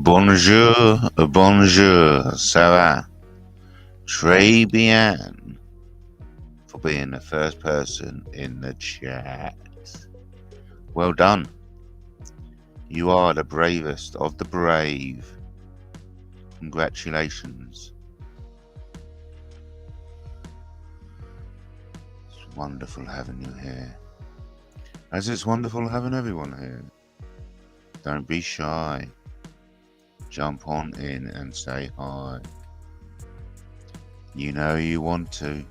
Bonjour, bonjour, ça va? Très bien. For being the first person in the chat. Well done. You are the bravest of the brave. Congratulations. It's wonderful having you here. As it's wonderful having everyone here. Don't be shy. Jump on in and say hi. You know you want to.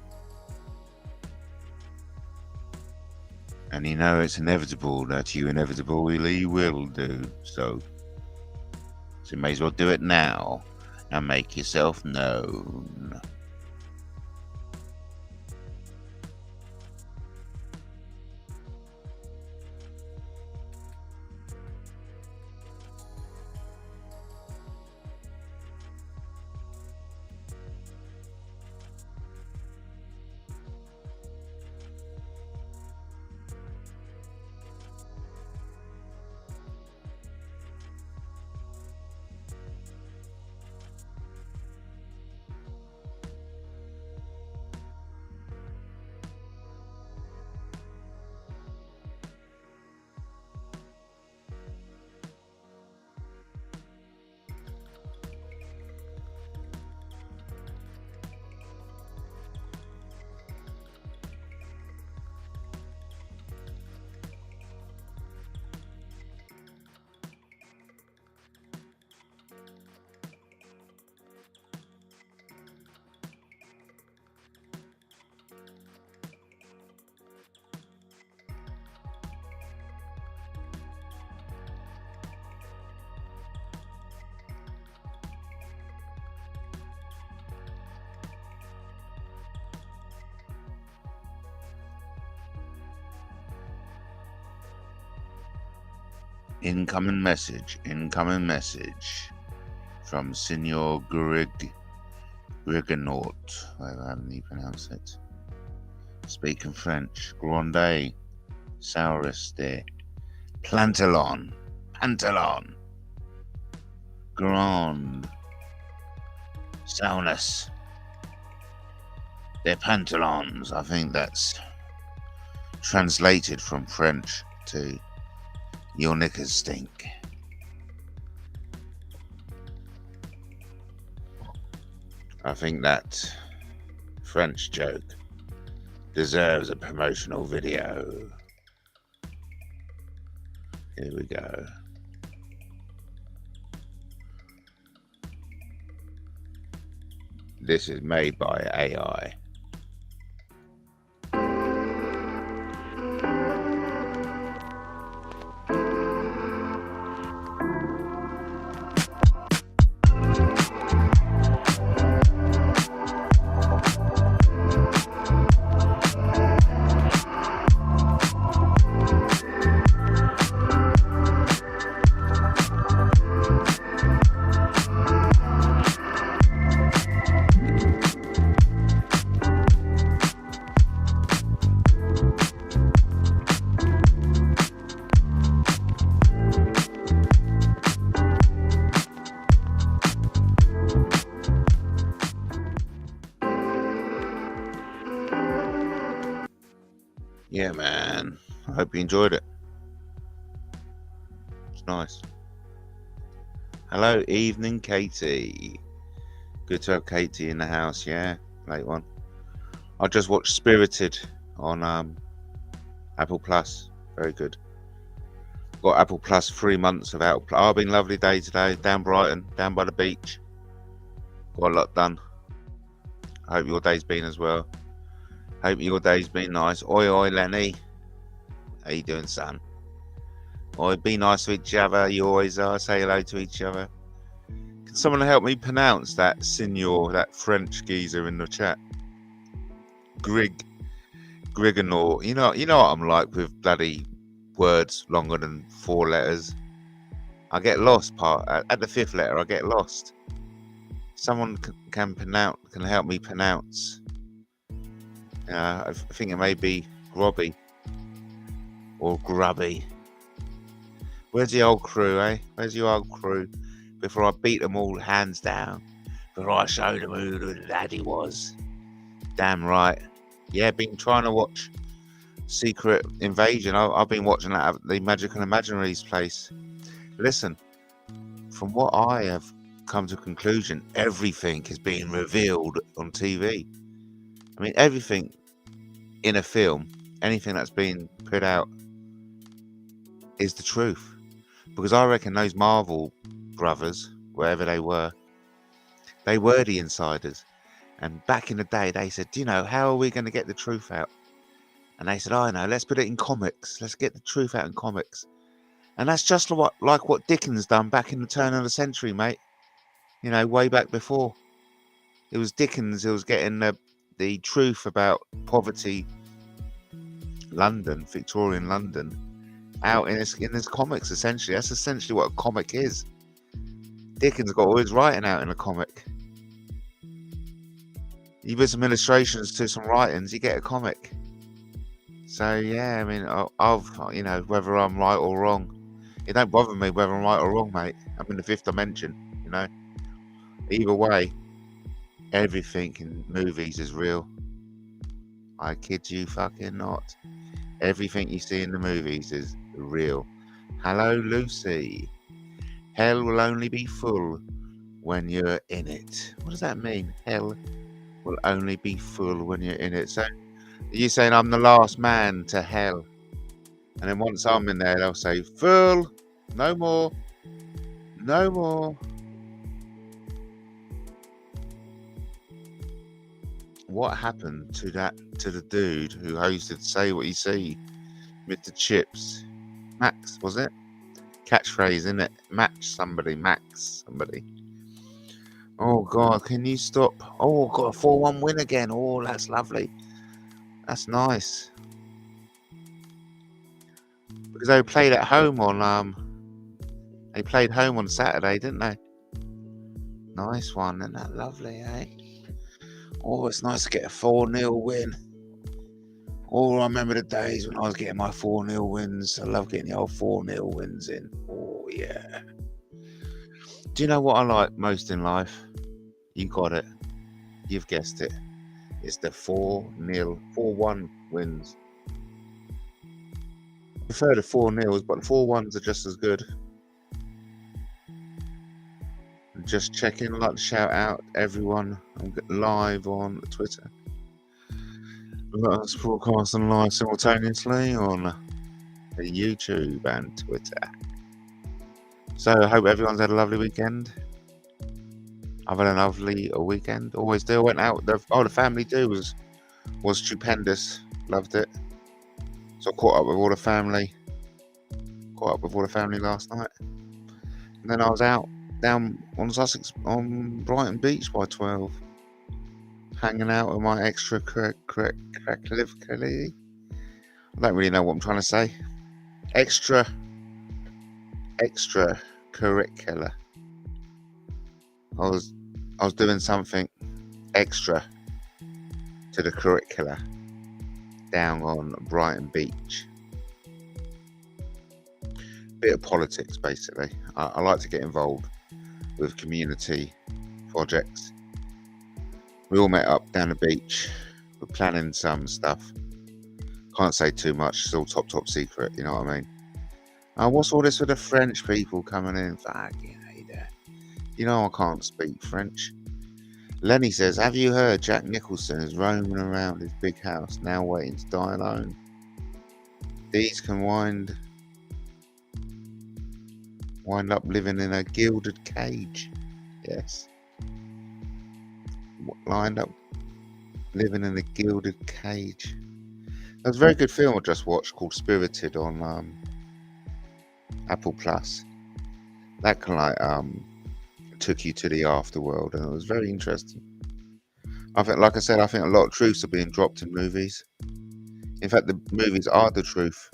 And you know it's inevitable that you inevitably will do so. So you may as well do it now and make yourself known. Incoming message from Senor Griganaut. How do you pronounce it? Speaking French. Grande, Sauriste, Pantalon, Grand, Saunus, their pantalons. I think that's translated from French to your knickers stink. I think that French joke deserves a promotional video. Here we go. This is made by AI. Yeah, man. I hope you enjoyed it. It's nice. Hello, evening, Katie. Good to have Katie in the house, yeah. Late one. I just watched Spirited on Apple Plus. Very good. Got Apple Plus 3 months of Apple Plus. Oh, been a lovely day today. Down Brighton, down by the beach. Got a lot done. I hope your day's been as well. Hope your day's been nice. Oi, oi, Lenny. How you doing, son? Oi, be nice to each other. You always are. Say hello to each other. Can someone help me pronounce that Senor, that French geezer in the chat? Griganaut. You know what I'm like with bloody words longer than 4 letters. I get lost at the 5th letter. I get lost. Someone can help me pronounce. I think it may be Grobby or Grubby. Where's the old crew, eh? Where's your old crew? before I beat them all hands down, before I showed them who the daddy was. Damn right. Yeah, been trying to watch Secret Invasion. I've been watching that at the Magical Imaginaries place. Listen, from what I have come to a conclusion, everything is being revealed on TV. I mean, everything in a film, anything that's been put out is the truth. Because I reckon those Marvel brothers, wherever they were the insiders. And back in the day, they said, you know, how are we going to get the truth out? And they said, I know, let's put it in comics. Let's get the truth out in comics. And that's just like what Dickens done back in the turn of the century, mate. You know, way back before. It was Dickens who was getting the truth about poverty, London, Victorian London, out in his comics, essentially. That's essentially what a comic is. Dickens got all his writing out in a comic. You put some illustrations to some writings, you get a comic. So yeah, I mean, I've you know, whether I'm right or wrong, it don't bother me whether I'm right or wrong, mate. I'm in the fifth dimension, you know. Either way, everything in movies is real. I kid you fucking not. Everything you see in the movies is real. Hello, Lucy. Hell will only be full when you're in it. What does that mean? Hell will only be full when you're in it. So you're saying I'm the last man to hell, and then once I'm in there, they'll say full, no more, no more. What happened to the dude who hosted Say What You See with the chips? Max, was it? Catchphrase, isn't it? Max somebody. Oh God, can you stop? Oh, got a 4-1 win again. Oh, that's lovely. That's nice. Because they played at home on they played home on Saturday, didn't they? Nice one, isn't that lovely, eh? Oh, it's nice to get a 4-0 win. Oh, I remember the days when I was getting my 4-0 wins. I love getting the old 4-0 wins in. Oh, yeah. Do you know what I like most in life? You got it. You've guessed it. It's the 4-0, 4-1 wins. I prefer the 4-0s, but the 4-1s are just as good. Just checking, I'd like to shout out everyone. I'm live on Twitter. We've got us broadcasting live simultaneously on YouTube and Twitter. So I hope everyone's had a lovely weekend. I've had a lovely weekend. Always do. I went out. The family do was stupendous. Loved it. So I caught up with all the family. Last night. And then I was out down on Sussex on Brighton Beach by 12. Hanging out with my extra curricular. I don't really know what I'm trying to say. Extra curricular. I was doing something extra to the curricula down on Brighton Beach. Bit of politics, basically. I like to get involved with community projects. We all met up down the beach. We're planning some stuff. Can't say too much. It's all top secret. You know what I mean? What's all this with the French people coming in? Fucking hate that. You know I can't speak French. Lenny says, have you heard Jack Nicholson is roaming around his big house now waiting to die alone? These can wind up living in a gilded cage. Yes. Lined up living in a gilded cage. There's a very good film I just watched called Spirited on Apple Plus. That can took you to the afterworld, and it was very interesting. I think, like I said, I think a lot of truths are being dropped in movies. In fact, the movies are the truth.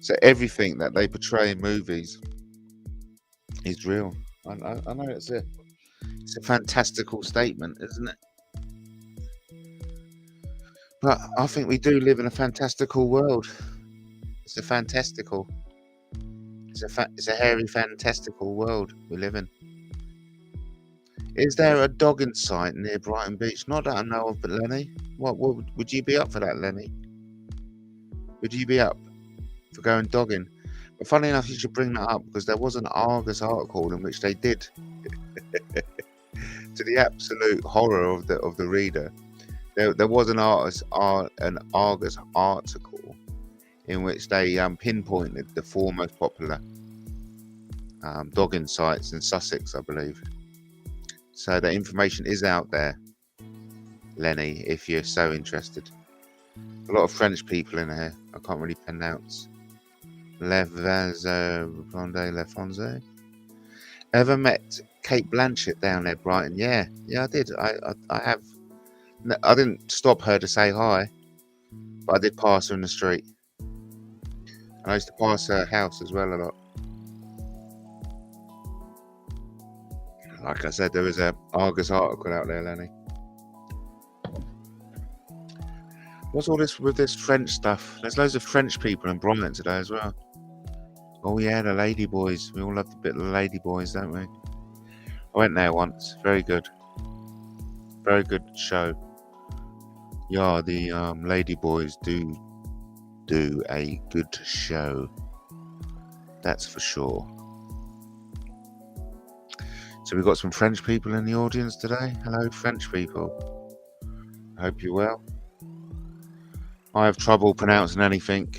So everything that they portray in movies is real. I know it's a fantastical statement, isn't it? But I think we do live in a fantastical world. It's a fantastical It's a hairy, fantastical world we live in. Is there a dogging site near Brighton Beach? Not that I know of, but Lenny, what would you be up for that, Lenny? Would you be up for going dogging? But funny enough, you should bring that up, because there was an Argus article in which they did, to the absolute horror of the reader, there was an Argus article in which they pinpointed the 4 most popular dogging sites in Sussex, I believe. So the information is out there, Lenny, if you're so interested. A lot of French people in here. I can't really pronounce. Le France. Ever met Kate Blanchett down there, Brighton? Yeah, I did. I have. I didn't stop her to say hi, but I did pass her in the street. And I used to pass her house as well a lot. Like I said, there was a Argus article out there, Lenny. What's all this with this French stuff? There's loads of French people in Brighton today as well. Oh yeah, the Lady Boys. We all love a bit of the Lady Boys, don't we? I went there once. Very good. Very good show. Yeah, the Lady Boys do a good show. That's for sure. So we've got some French people in the audience today. Hello, French people. I hope you're well. I have trouble pronouncing anything.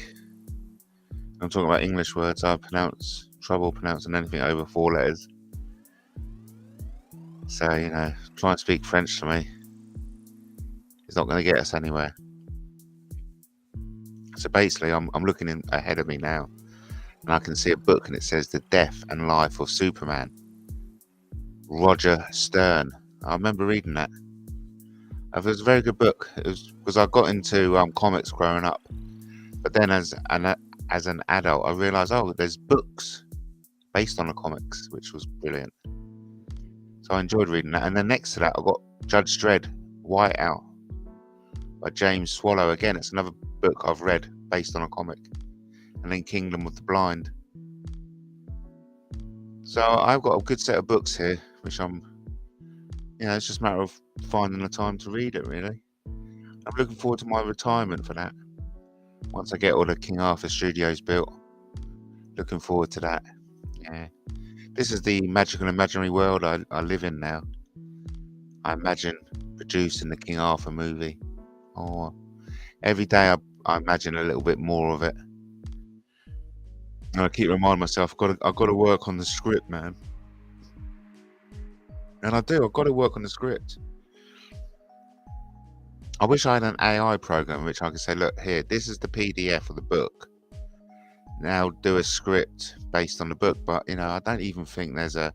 I'm talking about English words. I have trouble pronouncing anything over 4 letters. So, try and speak French to me. It's not going to get us anywhere. So basically, I'm looking ahead of me now, and I can see a book, and it says The Death and Life of Superman. Roger Stern. I remember reading that. It was a very good book. It was because I got into comics growing up, but then as an adult, I realised, there's books based on the comics, which was brilliant. So I enjoyed reading that. And then next to that, I got Judge Dredd, Whiteout by James Swallow. Again, it's another book I've read based on a comic. And then Kingdom of the Blind. So I've got a good set of books here, which it's just a matter of finding the time to read it, really. I'm looking forward to my retirement for that. Once I get all the King Arthur studios built. Looking forward to that. Yeah. This is the magical imaginary world I live in now. I imagine producing the King Arthur movie. Oh, every day I imagine a little bit more of it. And I keep reminding myself, I've got to work on the script, man. And I do. I've got to work on the script. I wish I had an AI program which I could say, look, here, this is the PDF of the book. Now do a script based on the book. But, I don't even think there's a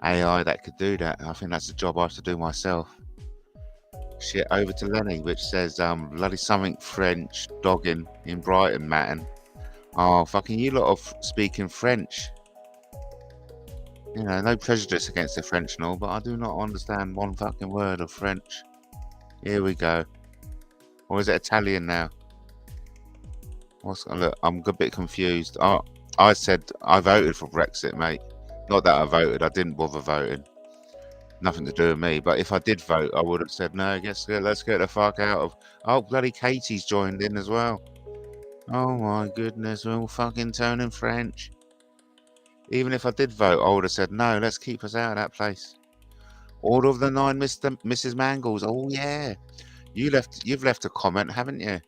AI that could do that. I think that's a job I have to do myself. Shit, over to Lenny, which says, bloody something French, dogging in Brighton, Mattin. Oh, fucking you lot of speaking French. No prejudice against the French and all, but I do not understand one fucking word of French. Here we go. Or is it Italian now? Look, I'm a bit confused. I said I voted for Brexit, mate. Not that I voted. I didn't bother voting. Nothing to do with me. But if I did vote, I would have said, no, let's get the fuck out of... Oh, bloody Katie's joined in as well. Oh, my goodness. We're all fucking turning French. Even if I did vote, I would have said, no, let's keep us out of that place. Order of the 9 Mrs. Mangles. Oh, yeah. You've left a comment, haven't you?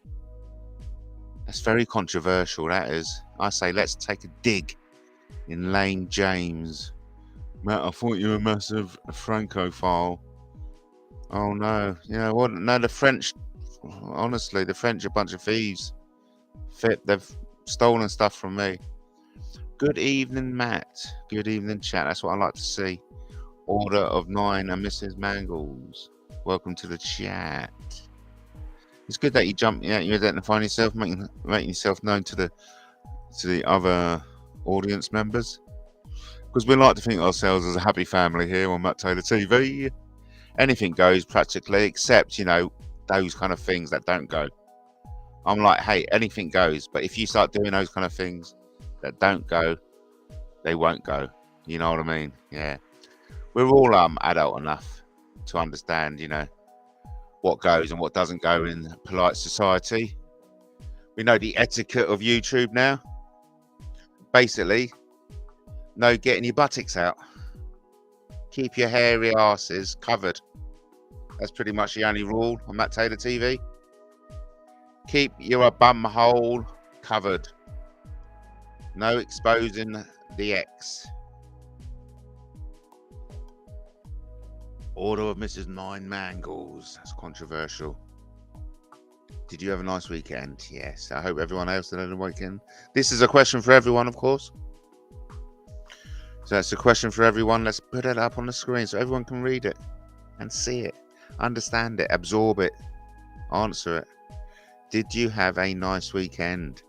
That's very controversial, that is. I say, let's take a dig in Lane James. Matt, I thought you were a massive Francophile. Oh, no. You know what? No, the French, honestly, the French are a bunch of thieves. They've stolen stuff from me. Good evening, Matt. Good evening, chat. That's what I like to see. Order of 9 and Mrs. Mangles. Welcome to the chat. It's good that you jump, you identify yourself, making yourself known to the other audience members. Because we like to think of ourselves as a happy family here on MattTaylorTV. Anything goes practically, except, those kind of things that don't go. I'm like, hey, anything goes. But if you start doing those kind of things that don't go, they won't go. You know what I mean? Yeah. We're all adult enough to understand, what goes and what doesn't go in polite society. We know the etiquette of YouTube now. Basically, no getting your buttocks out. Keep your hairy asses covered. That's pretty much the only rule on MattTaylorTV. Keep your bum hole covered. No exposing the X. Order of Mrs. Nine Mangles. That's controversial. Did you have a nice weekend? Yes. I hope everyone else had a weekend. This is a question for everyone, of course. So that's a question for everyone. Let's put it up on the screen so everyone can read it and see it, understand it, absorb it, answer it. Did you have a nice weekend?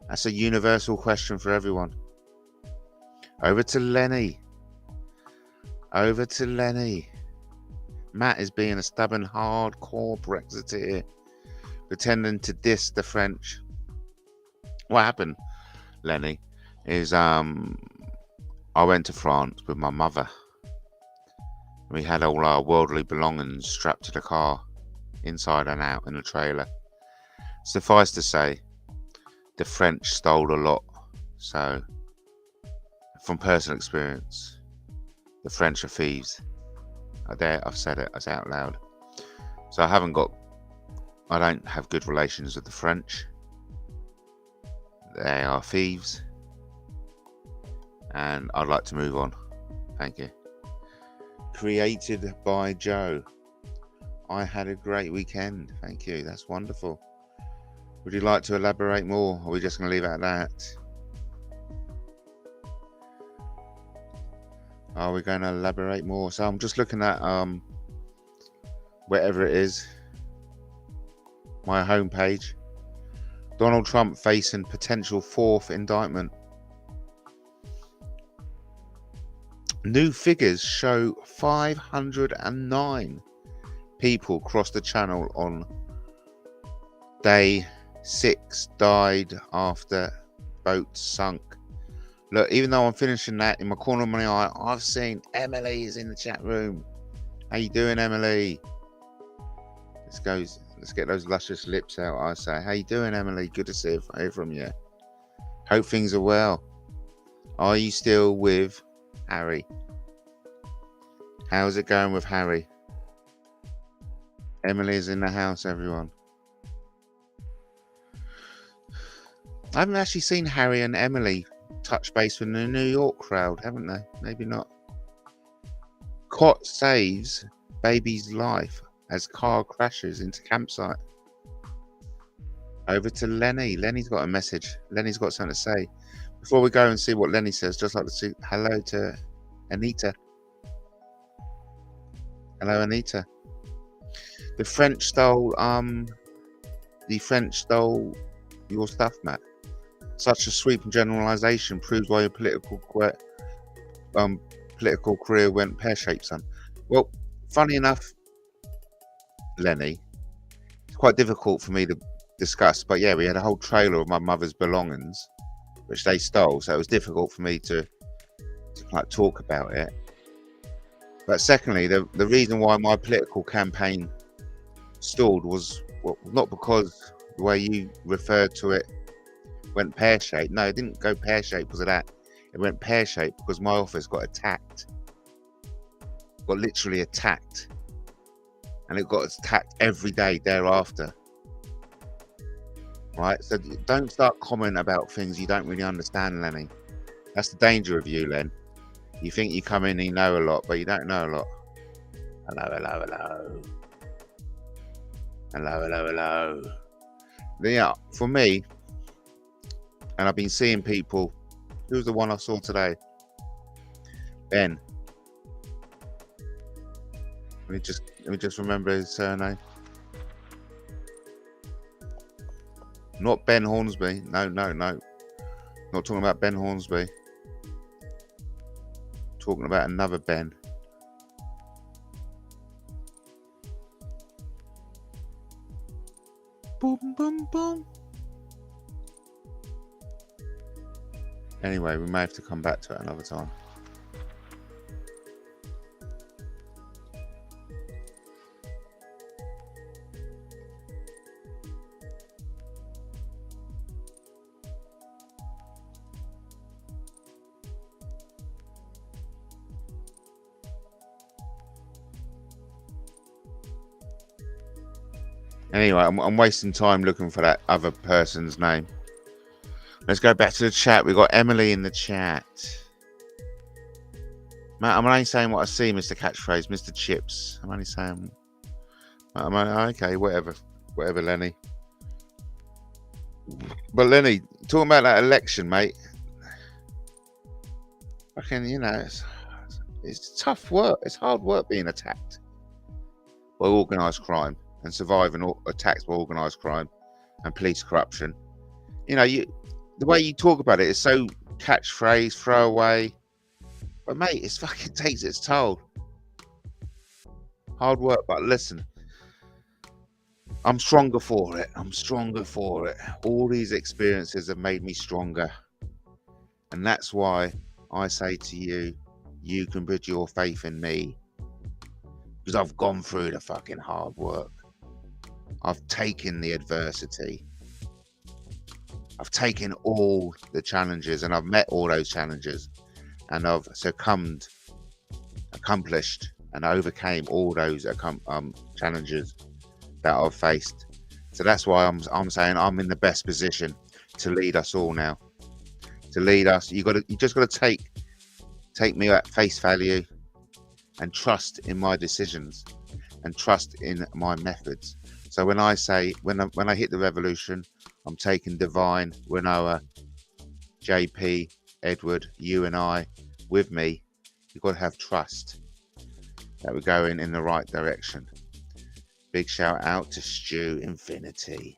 That's a universal question for everyone. Over to Lenny. Over to Lenny. Matt is being a stubborn, hardcore Brexiteer, pretending to diss the French. What happened, Lenny, is I went to France with my mother. We had all our worldly belongings strapped to the car, inside and out in the trailer. Suffice to say, the French stole a lot. So, from personal experience, the French are thieves. I've said it, I say it out loud. So I don't have good relations with the French. They are thieves. And I'd like to move on. Thank you. Created by Joe. I had a great weekend. Thank you. That's wonderful. Would you like to elaborate more? Or are we just going to leave it at that? Are we going to elaborate more? So I'm just looking at wherever it is. My homepage. Donald Trump facing potential 4th indictment. New figures show 509 people crossed the channel on day 6, died after boat sunk. Look, even though I'm finishing that, in my corner of my eye, I've seen Emily is in the chat room. How you doing, Emily? Let's get those luscious lips out, I say. How you doing, Emily? Good to hear from you. Hope things are well. Are you still with Harry? How's it going with Harry? Emily is in the house, everyone. I haven't actually seen Harry and Emily touch base with the New York crowd, haven't they? Maybe not. Cot saves baby's life as car crashes into campsite. Over to Lenny. Lenny's got a message. Lenny's got something to say. Before we go and see what Lenny says, just like to say hello to Anita. Hello, Anita. The French stole your stuff, Matt. Such a sweeping generalization proves why your political career went pear-shaped, son. Well, funny enough, Lenny, it's quite difficult for me to discuss, but yeah, we had a whole trailer of my mother's belongings, which they stole, so it was difficult for me to like talk about it. But secondly, the reason why my political campaign stalled was not because the way you referred to it went pear-shaped. No, it didn't go pear-shaped because of that. It went pear-shaped because my office got attacked. Got literally attacked. And it got attacked every day thereafter. Right? So don't start commenting about things you don't really understand, Lenny. That's the danger of you, Len. You think you come in and you know a lot, but you don't know a lot. Hello, hello, hello. Hello, hello, hello. Yeah, for me, and I've been seeing people. Who's the one I saw today? Ben. Let me just remember his surname. Not Ben Hornsby. No. Not talking about Ben Hornsby. Talking about another Ben. Boom, boom, boom. Anyway, we may have to come back to it another time. Anyway, I'm wasting time looking for that other person's name. Let's go back to the chat. We've got Emily in the chat. Matt, I'm only saying what I see, Mr. Catchphrase, Mr. Chips. I'm only saying... okay, whatever, Lenny. But Lenny, talking about that election, mate. Fucking, you know, it's tough work. It's hard work being attacked by organised crime and surviving attacks by organised crime and police corruption. You know, the way you talk about it is so catchphrase, throwaway. But mate, it's fucking takes its toll. Hard work, but listen, I'm stronger for it. I'm stronger for it. All these experiences have made me stronger. And that's why I say to you, you can put your faith in me. Because I've gone through the fucking hard work. I've taken the adversity. I've taken all the challenges and I've met all those challenges. And I've succumbed, accomplished, and overcame all those challenges that I've faced. So that's why I'm saying I'm in the best position to lead us all now. To lead us, you just got to take me at face value, and trust in my decisions, and trust in my methods. So when I say when I hit the revolution, I'm taking Divine, Winoa, JP, Edward, you and I with me. You've got to have trust that we're going in the right direction. Big shout out to Stu Infinity.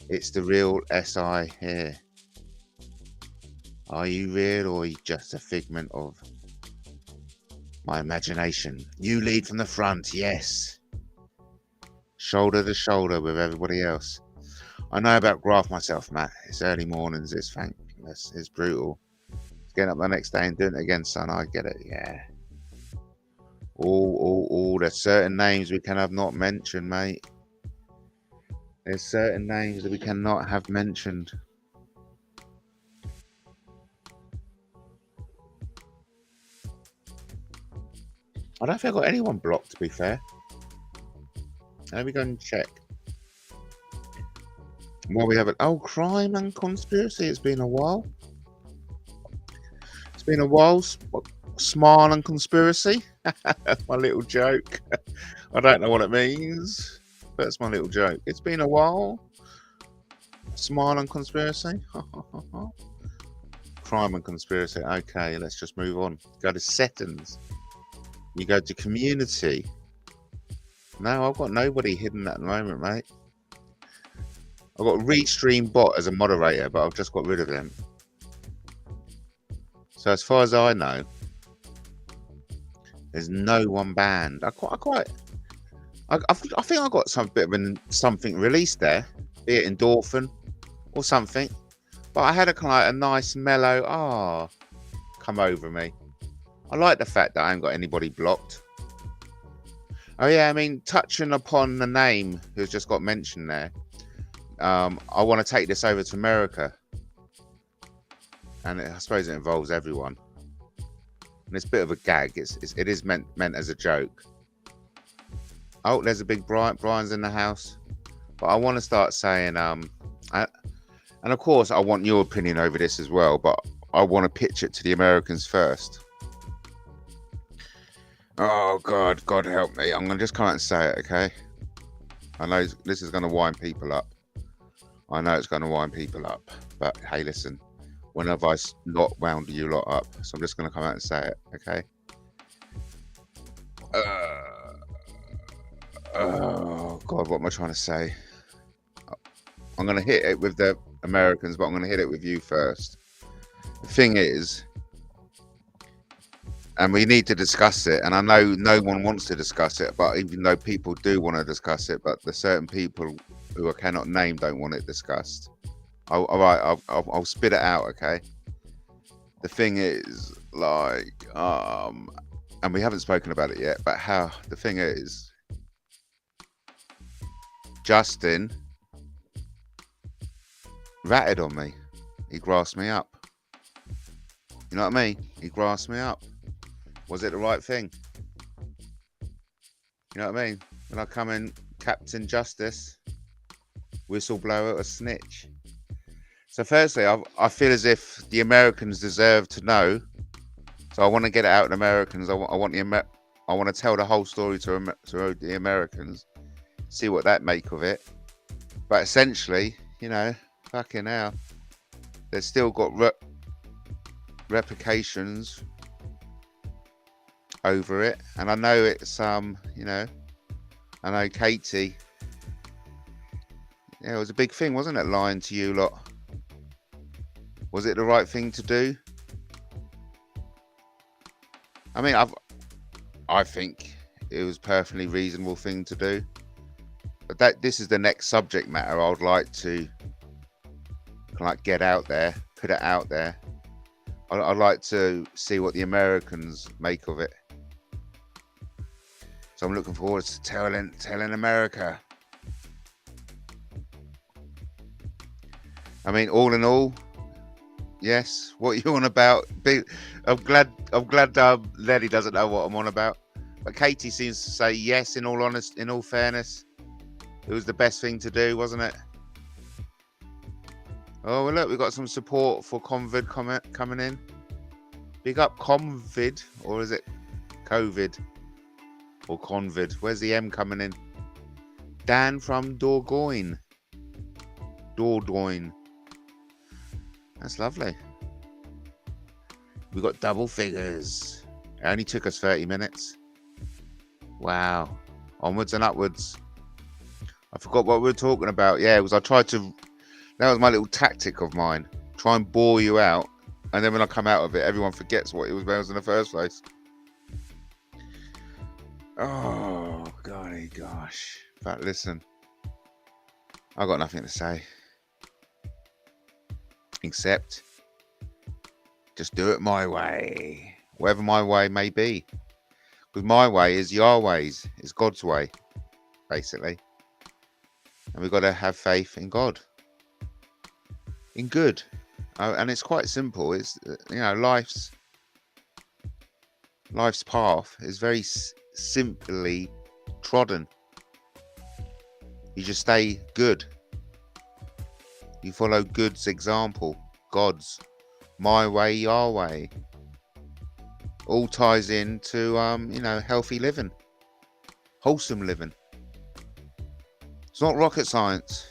It's the real SI here. Are you real or are you just a figment of my imagination? You lead from the front, yes. Shoulder to shoulder with everybody else. I know about graft myself, Matt. It's early mornings, it's thankless, it's brutal. Getting up the next day and doing it again, son. I get it, yeah. There's certain names we can have not mentioned, mate. There's certain names that we cannot have mentioned. I don't think I got anyone blocked, to be fair. Let me go and check. While we have it. Oh, crime and conspiracy. It's been a while. It's been a while. Smile and conspiracy. My little joke. I don't know what it means. But it's my little joke. It's been a while. Smile and conspiracy. Crime and conspiracy. Okay, let's just move on. Go to settings. You go to community. No, I've got nobody hidden at the moment, mate. I've got Restream Bot as a moderator, but I've just got rid of him. So as far as I know, there's no one banned. I think I got some bit of something released there, be it endorphin or something. But I had a nice mellow come over me. I like the fact that I ain't got anybody blocked. Oh yeah, I mean, touching upon the name who's just got mentioned there. I want to take this over to America, and I suppose it involves everyone. And it's a bit of a gag. It is meant as a joke. Oh, there's a big Brian. Brian's in the house. But I want to start saying, and of course, I want your opinion over this as well. But I want to pitch it to the Americans first. Oh God help me! I'm gonna just come out and say it, okay? I know this is gonna wind people up. I know it's gonna wind people up, but hey, listen. When have I not wound you lot up? So I'm just gonna come out and say it, okay? Oh God, what am I trying to say? I'm gonna hit it with the Americans, but I'm gonna hit it with you first. The thing is, and we need to discuss it, and I know no one wants to discuss it, but even though people do want to discuss it, but the certain people who I cannot name don't want it discussed. All right, I'll spit it out, okay? The thing is, like, and we haven't spoken about it yet, but how the thing is, Justin ratted on me. He grassed me up. You know what I mean? He grassed me up. Was it the right thing? You know what I mean? When I come in, Captain Justice, whistleblower, or snitch. So firstly, I feel as if the Americans deserve to know. So I want to get it out to Americans. I want to tell the whole story to the Americans. See what that make of it. But essentially, you know, fucking hell, they've still got replications over it. And I know it's you know, I know Katie. Yeah, it was a big thing, wasn't it? Lying to you lot. Was it the right thing to do? I mean, I think it was a perfectly reasonable thing to do. But this is the next subject matter I would like to get out there, put it out there. I'd like to see what the Americans make of it. So I'm looking forward to telling America. I mean, all in all, yes. What are you on about? I'm glad Lenny doesn't know what I'm on about. But Katie seems to say yes. In all fairness, it was the best thing to do, wasn't it? Oh well, look, we got some support for Convid coming in. Big up Convid, or is it COVID or Convid? Where's the M coming in? Dan from Dordogne. That's lovely. We got double figures. It only took us 30 minutes. Wow. Onwards and upwards. I forgot what we were talking about. Yeah, that was my little tactic of mine. Try and bore you out. And then when I come out of it, everyone forgets what it was in the first place. Oh, golly gosh. But listen, I've got nothing to say. Except just do it my way, whatever my way may be, because my way is Yahweh's, is God's way, basically, and we've got to have faith in God, in good, and it's quite simple. It's, you know, life's path is very simply trodden. You just stay good. You follow God's example, God's, my way, your way. All ties into, you know, healthy living, wholesome living. It's not rocket science.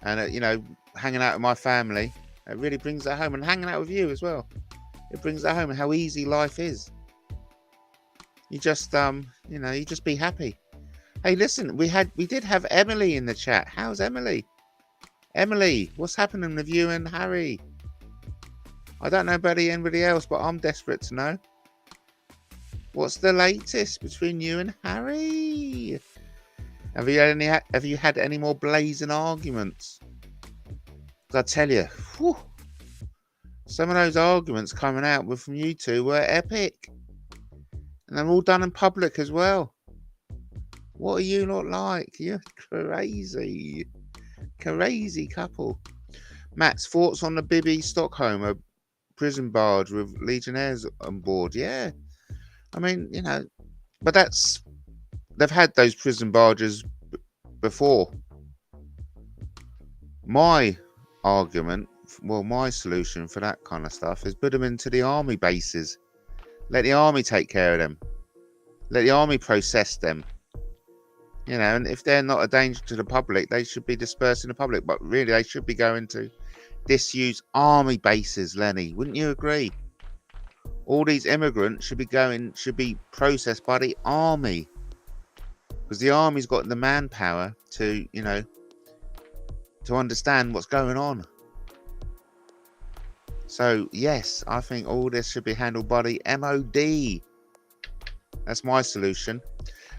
And, you know, hanging out with my family, it really brings that home. And hanging out with you as well. It brings that home, and how easy life is. You just, you know, you just be happy. Hey, listen, we did have Emily in the chat. How's Emily? Emily, what's happening with you and Harry? I don't know about anybody else, but I'm desperate to know. What's the latest between you and Harry? Have you had any more blazing arguments? Because I tell you, whew, some of those arguments coming out from you two were epic. And they're all done in public as well. What are you not like? You're crazy. Crazy couple. Matt's thoughts on the Bibby Stockholm prison barge with legionnaires on board. Yeah, I mean, you know, but they've had those prison barges before. My argument, well, my solution for that kind of stuff is put them into the army bases. Let the army take care of them. Let the army process them. You know, and if they're not a danger to the public, they should be dispersed in the public. But really, they should be going to disused army bases, Lenny. Wouldn't you agree? All these immigrants should be processed by the army. Because the army's got the manpower to, you know, to understand what's going on. So, yes, I think all this should be handled by the MOD. That's my solution.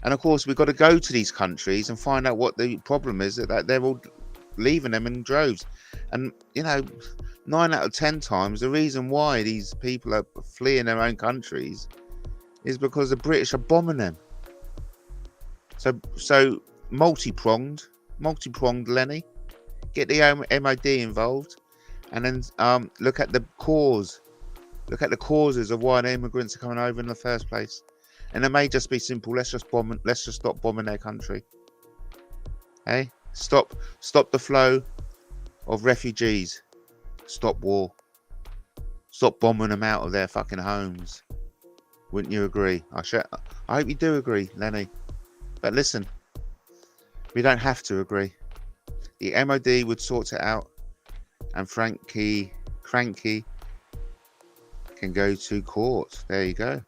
And of course, we've got to go to these countries and find out what the problem is, that they're all leaving them in droves. And, 9 out of 10 times, the reason why these people are fleeing their own countries is because the British are bombing them. So multi-pronged, Lenny. Get the MOD involved, and then look at the causes of why the immigrants are coming over in the first place. And it may just be simple. Let's just stop bombing their country. Hey, stop the flow of refugees. Stop war. Stop bombing them out of their fucking homes. Wouldn't you agree? I hope you do agree, Lenny. But listen, we don't have to agree. The MOD would sort it out, and Cranky can go to court. There you go.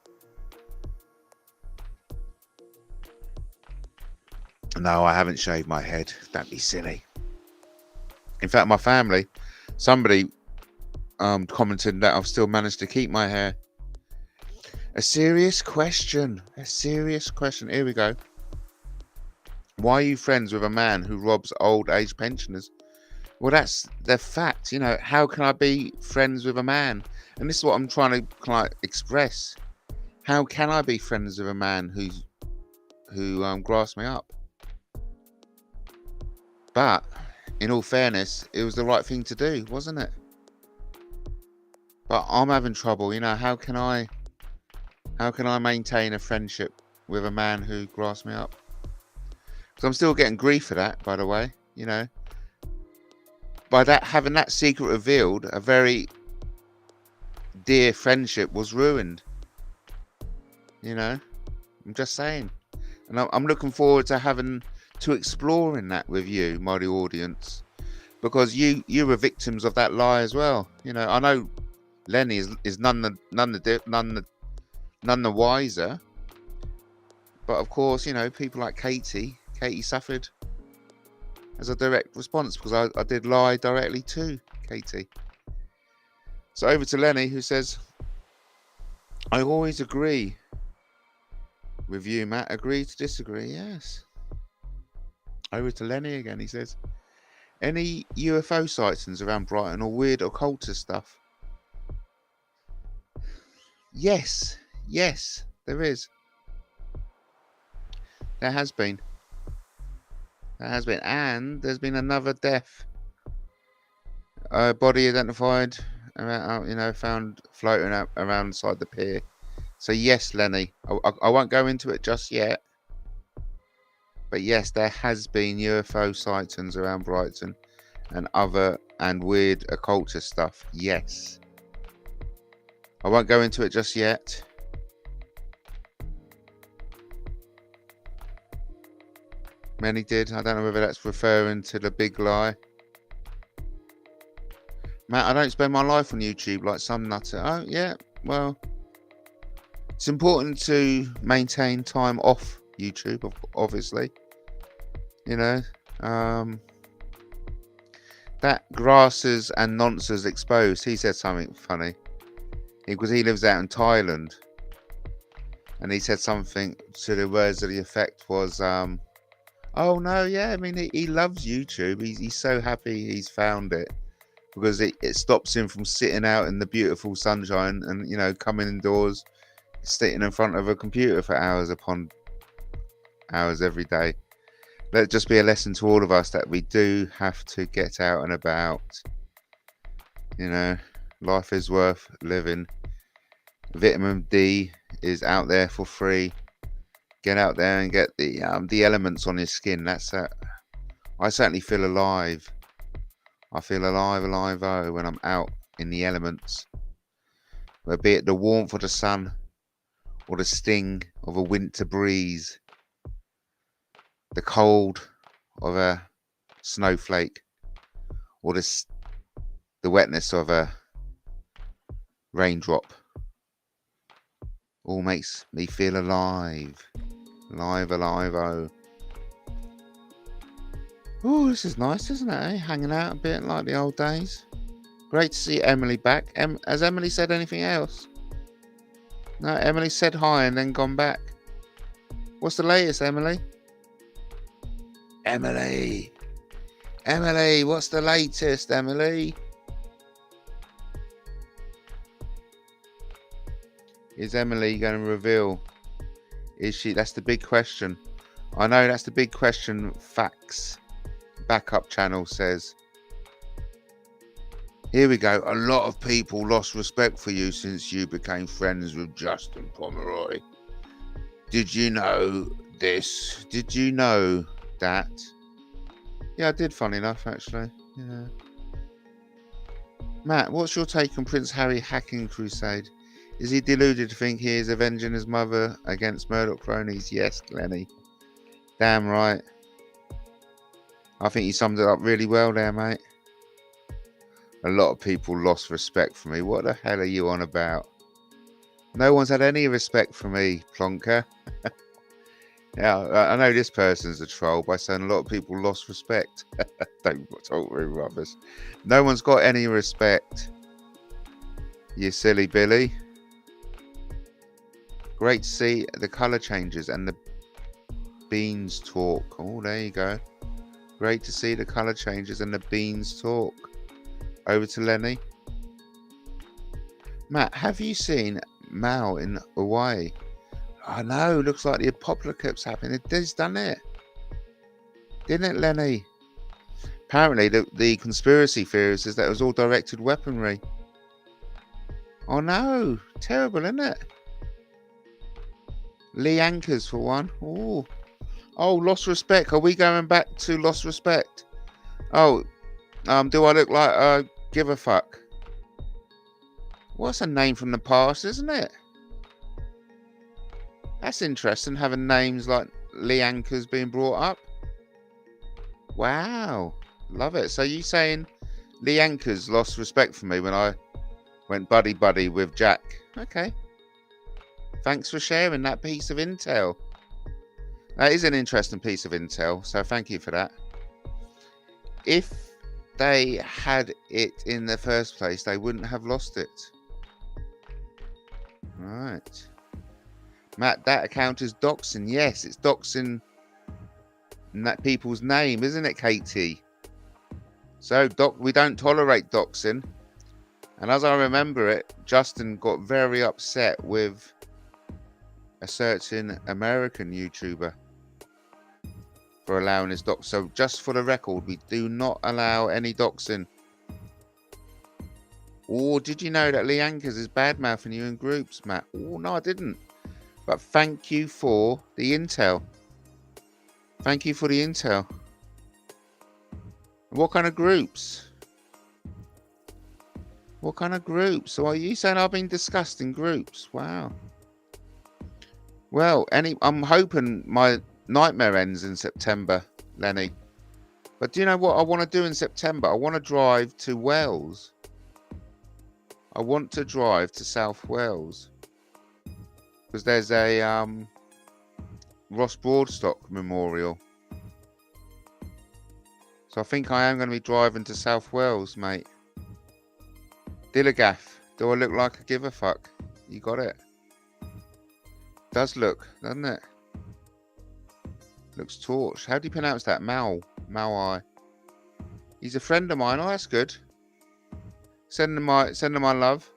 No, I haven't shaved my head. Don't be silly. In fact, my family, somebody commented that I've still managed to keep my hair. A serious question. Here we go. Why are you friends with a man who robs old age pensioners? Well, that's the fact. How can I be friends with a man? And this is what I'm trying to express. How can I be friends with a man who grasped me up? But in all fairness, it was the right thing to do, wasn't it? But I'm having trouble. How can I maintain a friendship with a man who grasped me up? So I'm still getting grief for that, by the way. By that, having that secret revealed, a very dear friendship was ruined. I'm just saying. And I'm looking forward to exploring that with you, my audience, because you were victims of that lie as well. I know Lenny is none the wiser, but of course, people like Katie suffered as a direct response because I did lie directly to Katie. So over to Lenny, who says, I always agree with you, Matt. Agree to disagree. Yes. Over to Lenny again. He says, any UFO sightings around Brighton or weird occultist stuff? Yes, there is. There has been. And there's been another death. A body identified, found floating around inside the pier. So yes, Lenny, I won't go into it just yet. But yes, there has been UFO sightings around Brighton and weird occultist stuff. Yes. I won't go into it just yet. Many did. I don't know whether that's referring to the big lie. Matt, I don't spend my life on YouTube like some nutter. Oh, yeah. Well, it's important to maintain time off YouTube, obviously. That Grasses and Nonces Exposed, he said something funny. Because he lives out in Thailand. And he said something to the words of the effect was, oh no, yeah, I mean, he loves YouTube. He's so happy he's found it because it stops him from sitting out in the beautiful sunshine and, coming indoors, sitting in front of a computer for hours upon hours every day. Let it just be a lesson to all of us that we do have to get out and about. Life is worth living. Vitamin D is out there for free. Get out there and get the elements on your skin. I certainly feel alive. I feel alive when I'm out in the elements. Whether be it the warmth of the sun or the sting of a winter breeze, the cold of a snowflake, or the wetness of a raindrop. All makes me feel alive. Alive, oh. Oh, this is nice, isn't it, eh? Hanging out a bit like the old days. Great to see Emily back. Has Emily said anything else? No, Emily said hi and then gone back. What's the latest, Emily? Emily, Emily, what's the latest, Emily? Is Emily going to reveal? Is she? That's the big question. I know that's the big question. Facts backup channel says. Here we go. A lot of people lost respect for you since you became friends with Justin Pomeroy. Did you know this? Did you know that? Yeah, I did, funny enough, actually. Yeah. Matt, what's your take on Prince Harry hacking crusade? Is he deluded to think he is avenging his mother against Murdoch cronies? Yes, Glennie. Damn right. I think you summed it up really well there, mate. A lot of people lost respect for me. What the hell are you on about? No one's had any respect for me, Plonker. Yeah, I know this person's a troll by saying a lot of people lost respect. Don't talk really rubbish. No one's got any respect. You silly Billy. Great to see the colour changes and the beans talk. Oh, there you go. Great to see the colour changes and the beans talk. Over to Lenny. Matt, have you seen Mao in Hawaii? I know, looks like the apocalypse happened. It does, doesn't it? Didn't it, Lenny? Apparently, the conspiracy theories is that it was all directed weaponry. Oh no, terrible, isn't it? Lee Anchors for one. Oh, lost respect. Are we going back to lost respect? Oh, do I look like give a fuck? What's a name from the past, isn't it? That's interesting, having names like Lee Anchors being brought up. Wow, love it. So you saying Lee Anchors lost respect for me when I went buddy with Jack? Okay. Thanks for sharing that piece of intel. That is an interesting piece of intel, so thank you for that. If they had it in the first place, they wouldn't have lost it. Right. Matt, that account is doxing. Yes, it's doxing that people's name, isn't it, Katie? So, we don't tolerate doxing. And as I remember it, Justin got very upset with a certain American YouTuber for allowing his dox. So, just for the record, we do not allow any doxing. Or did you know that Lee Anchors is bad-mouthing you in groups, Matt? Oh, no, I didn't. But thank you for the intel. Thank you for the intel. What kind of groups? What kind of groups? So are you saying I've been discussed in groups? Wow. Well, I'm hoping my nightmare ends in September, Lenny. But do you know what I want to do in September? I want to drive to Wales. I want to drive to South Wales. Because there's a Ross Broadstock memorial. So I think I am going to be driving to South Wales, mate. Dillagaff, do I look like a give a fuck? You got it. Does look, doesn't it? Looks torch. How do you pronounce that? Mao. He's a friend of mine. Oh, that's good. Send him my love.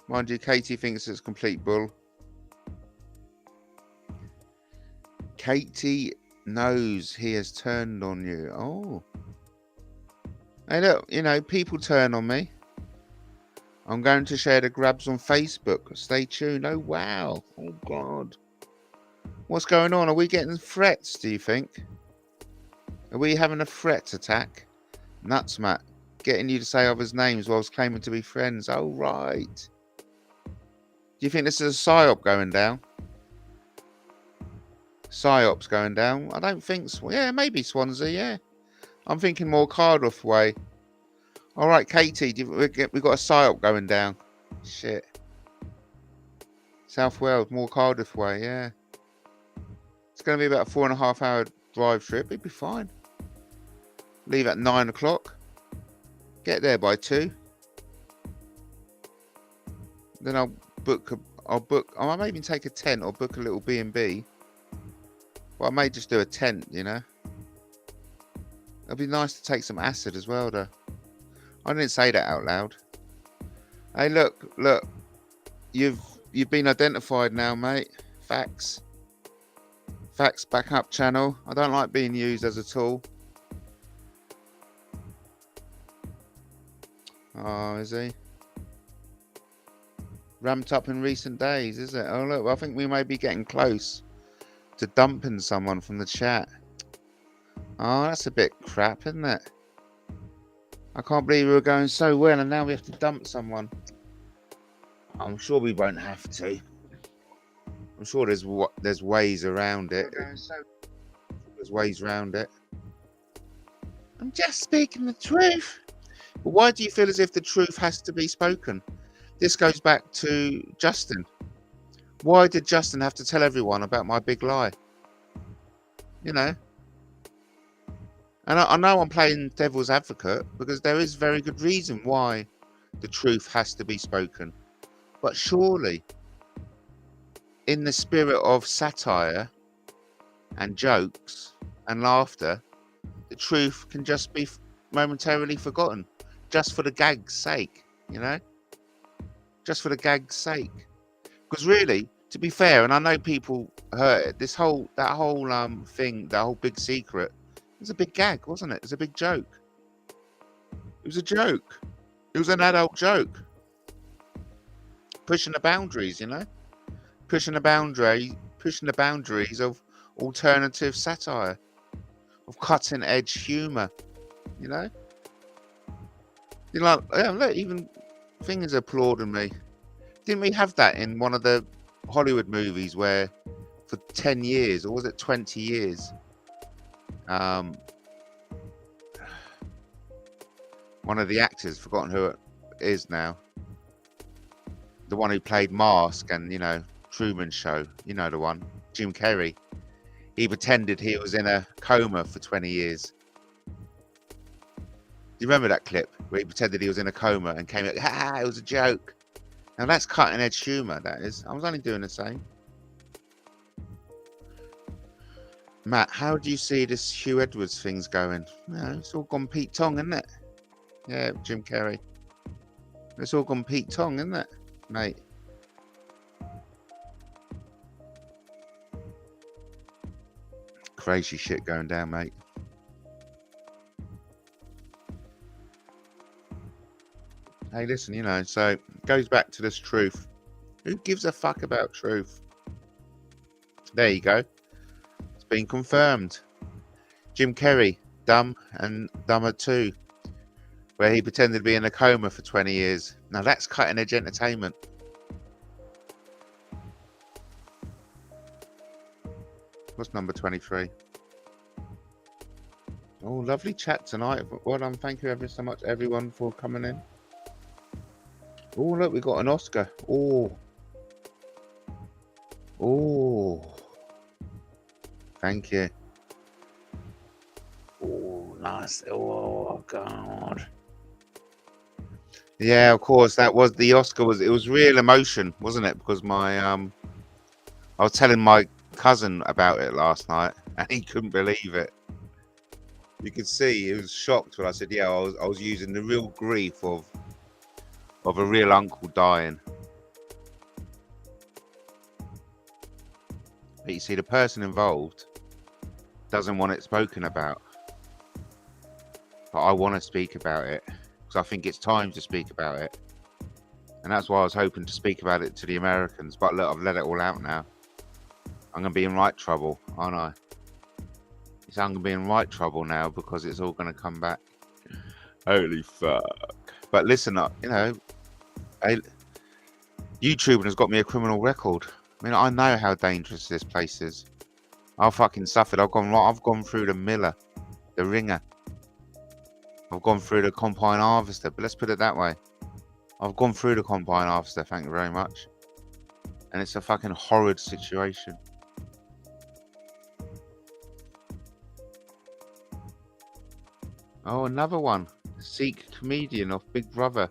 Mind you, Katie thinks it's complete bull. Katie knows he has turned on you. Oh. Hey, look, you know, people turn on me. I'm going to share the grabs on Facebook. Stay tuned. Oh, wow. Oh, God. What's going on? Are we getting threats, do you think? Are we having a threat attack? Nuts, Matt. Getting you to say others' names whilst claiming to be friends. Oh, right. Do you think this is a PSYOP going down? PSYOP's going down? I don't think so. Yeah, maybe Swansea, yeah. I'm thinking more Cardiff way. All right, Katie, we've got a PSYOP going down. Shit. South Wales, more Cardiff way, yeah. It's going to be about a 4.5 hour drive trip. It'd be fine. Leave at 9 o'clock. Get there by 2. Then I might even take a tent or book a little B&B. Well, I may just do a tent, you know. It'd be nice to take some acid as well, though. I didn't say that out loud. Hey, look, you've been identified now, mate. Facts backup channel. I don't like being used as a tool. Oh, is he? Ramped up in recent days, is it? Oh, look, I think we may be getting close to dumping someone from the chat. Oh, that's a bit crap, isn't it? I can't believe we were going so well and now we have to dump someone. I'm sure we won't have to. I'm sure there's ways around it. There's ways around it. I'm just speaking the truth. But why do you feel as if the truth has to be spoken? This goes back to Justin. Why did Justin have to tell everyone about my big lie? You know? And I know I'm playing devil's advocate because there is very good reason why the truth has to be spoken. But surely, in the spirit of satire and jokes and laughter, the truth can just be momentarily forgotten, just for the gag's sake, you know? Just for the gag's sake. Because really, to be fair, and I know people hurt it, that whole thing, that whole big secret, it was a big gag, wasn't it? It was a big joke. It was a joke. It was an adult joke. Pushing the boundaries, you know? Pushing the boundaries of alternative satire, of cutting edge humor, you know? You're like, yeah, look, even Fingers applauding me. Didn't we have that in one of the Hollywood movies where for 10 years, or was it 20 years, one of the actors, forgotten who it is now, the one who played Mask and, you know, Truman Show, you know the one, Jim Carrey, he pretended he was in a coma for 20 years. Do you remember that clip where he pretended he was in a coma and came out, ha, it was a joke? Now that's cutting edge humor, that is. I was only doing the same. Matt, how do you see this Hugh Edwards thing's going? No, it's all gone Pete Tong, isn't it? Yeah, Jim Carrey. It's all gone Pete Tong, isn't it, mate? Crazy shit going down, mate. Hey, listen, you know, so it goes back to this truth. Who gives a fuck about truth? There you go. It's been confirmed. Jim Carrey, Dumb and Dumber 2, where he pretended to be in a coma for 20 years. Now that's cutting edge entertainment. What's number 23? Oh, lovely chat tonight. Well done. Thank you ever so much, everyone, for coming in. Oh, look, we got an Oscar. Oh. Oh. Thank you. Oh, nice. Oh, God. Yeah, of course, that was the Oscar. It was real emotion, wasn't it? Because I was telling my cousin about it last night and he couldn't believe it. You could see he was shocked when I said, yeah, I was using the real grief of a real uncle dying. But you see, the person involved doesn't want it spoken about. But I want to speak about it because I think it's time to speak about it. And that's why I was hoping to speak about it to the Americans. But look, I've let it all out now. I'm going to be in right trouble, aren't I? I'm going to be in right trouble now because it's all going to come back. Holy fuck. But listen up, you know, YouTube has got me a criminal record. I mean, I know how dangerous this place is. I've fucking suffered. I've gone through the miller, the ringer. I've gone through the combine harvester, but let's put it that way. I've gone through the combine harvester, thank you very much. And it's a fucking horrid situation. Oh, another one. Sikh comedian off Big Brother.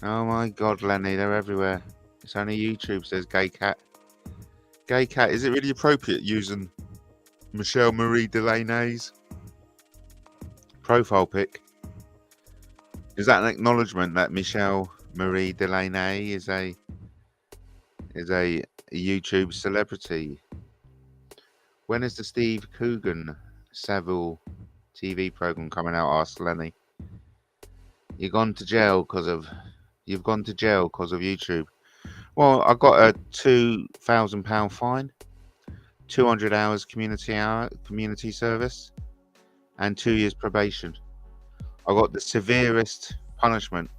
Oh my God, Lenny, they're everywhere. It's only YouTube, says Gay Cat. Gay Cat, is it really appropriate using Michelle Marie Delaney's profile pic. Is that an acknowledgement that Michelle Marie Delaney is a YouTube celebrity? When is the Steve Coogan Savile TV program coming out? Asked Lenny. You've gone to jail because of YouTube. Well, I got a £2,000 fine, 200 hours community service, and 2 years probation. I got the severest punishment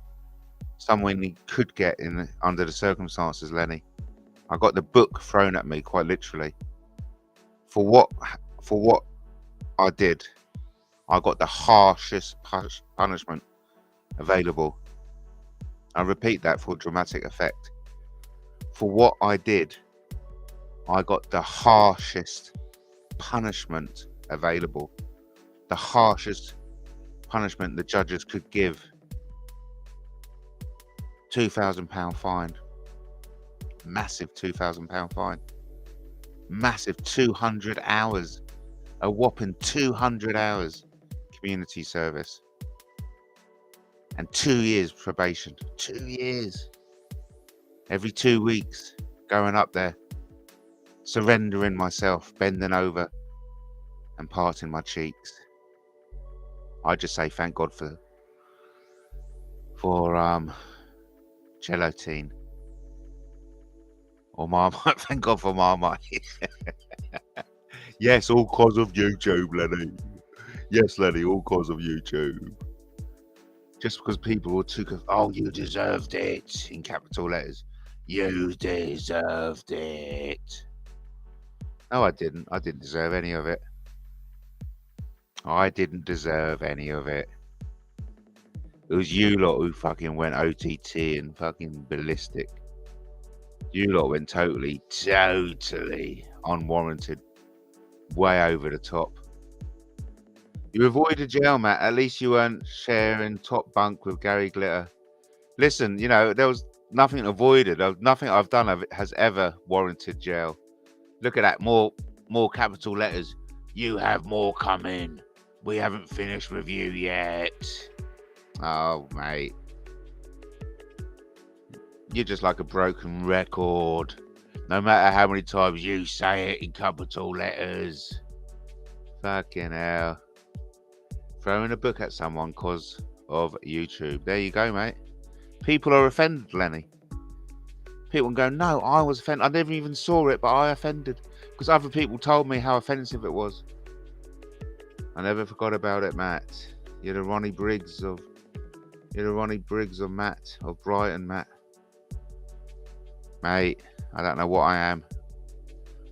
someone could get under the circumstances, Lenny. I got the book thrown at me, quite literally. For what I did, I got the harshest punishment available. I repeat that for dramatic effect. For what I did, I got the harshest punishment available. The harshest punishment the judges could give. £2,000 fine. Massive £2,000 fine. Massive 200 hours. A whopping 200 hours community service. And 2 years probation. 2 years. Every 2 weeks, going up there, surrendering myself, bending over and parting my cheeks. I just say thank God for gelatine or Marmite. Thank God for Marmite. Yes, all cause of YouTube, Lenny. Yes, Lenny, all cause of YouTube. Just because people took oh, you deserved it, in capital letters. You deserved it. No, I didn't. I didn't deserve any of it. I didn't deserve any of it. It was you lot who fucking went OTT and fucking ballistic. You lot went totally unwarranted. Way over the top. You avoided jail, Matt. At least you weren't sharing top bunk with Gary Glitter. Listen, you know, there was nothing avoided. Nothing I've done has ever warranted jail. Look at that. More capital letters. You have more coming. We haven't finished with you yet. Oh, mate. You're just like a broken record. No matter how many times you say it in capital letters. Fucking hell. Throwing a book at someone because of YouTube. There you go, mate. People are offended, Lenny. People go, no, I was offended. I never even saw it, but I offended. Because other people told me how offensive it was. I never forgot about it, Matt. You're the Ronnie Briggs of Matt, of Brighton, Matt. Mate, I don't know what I am.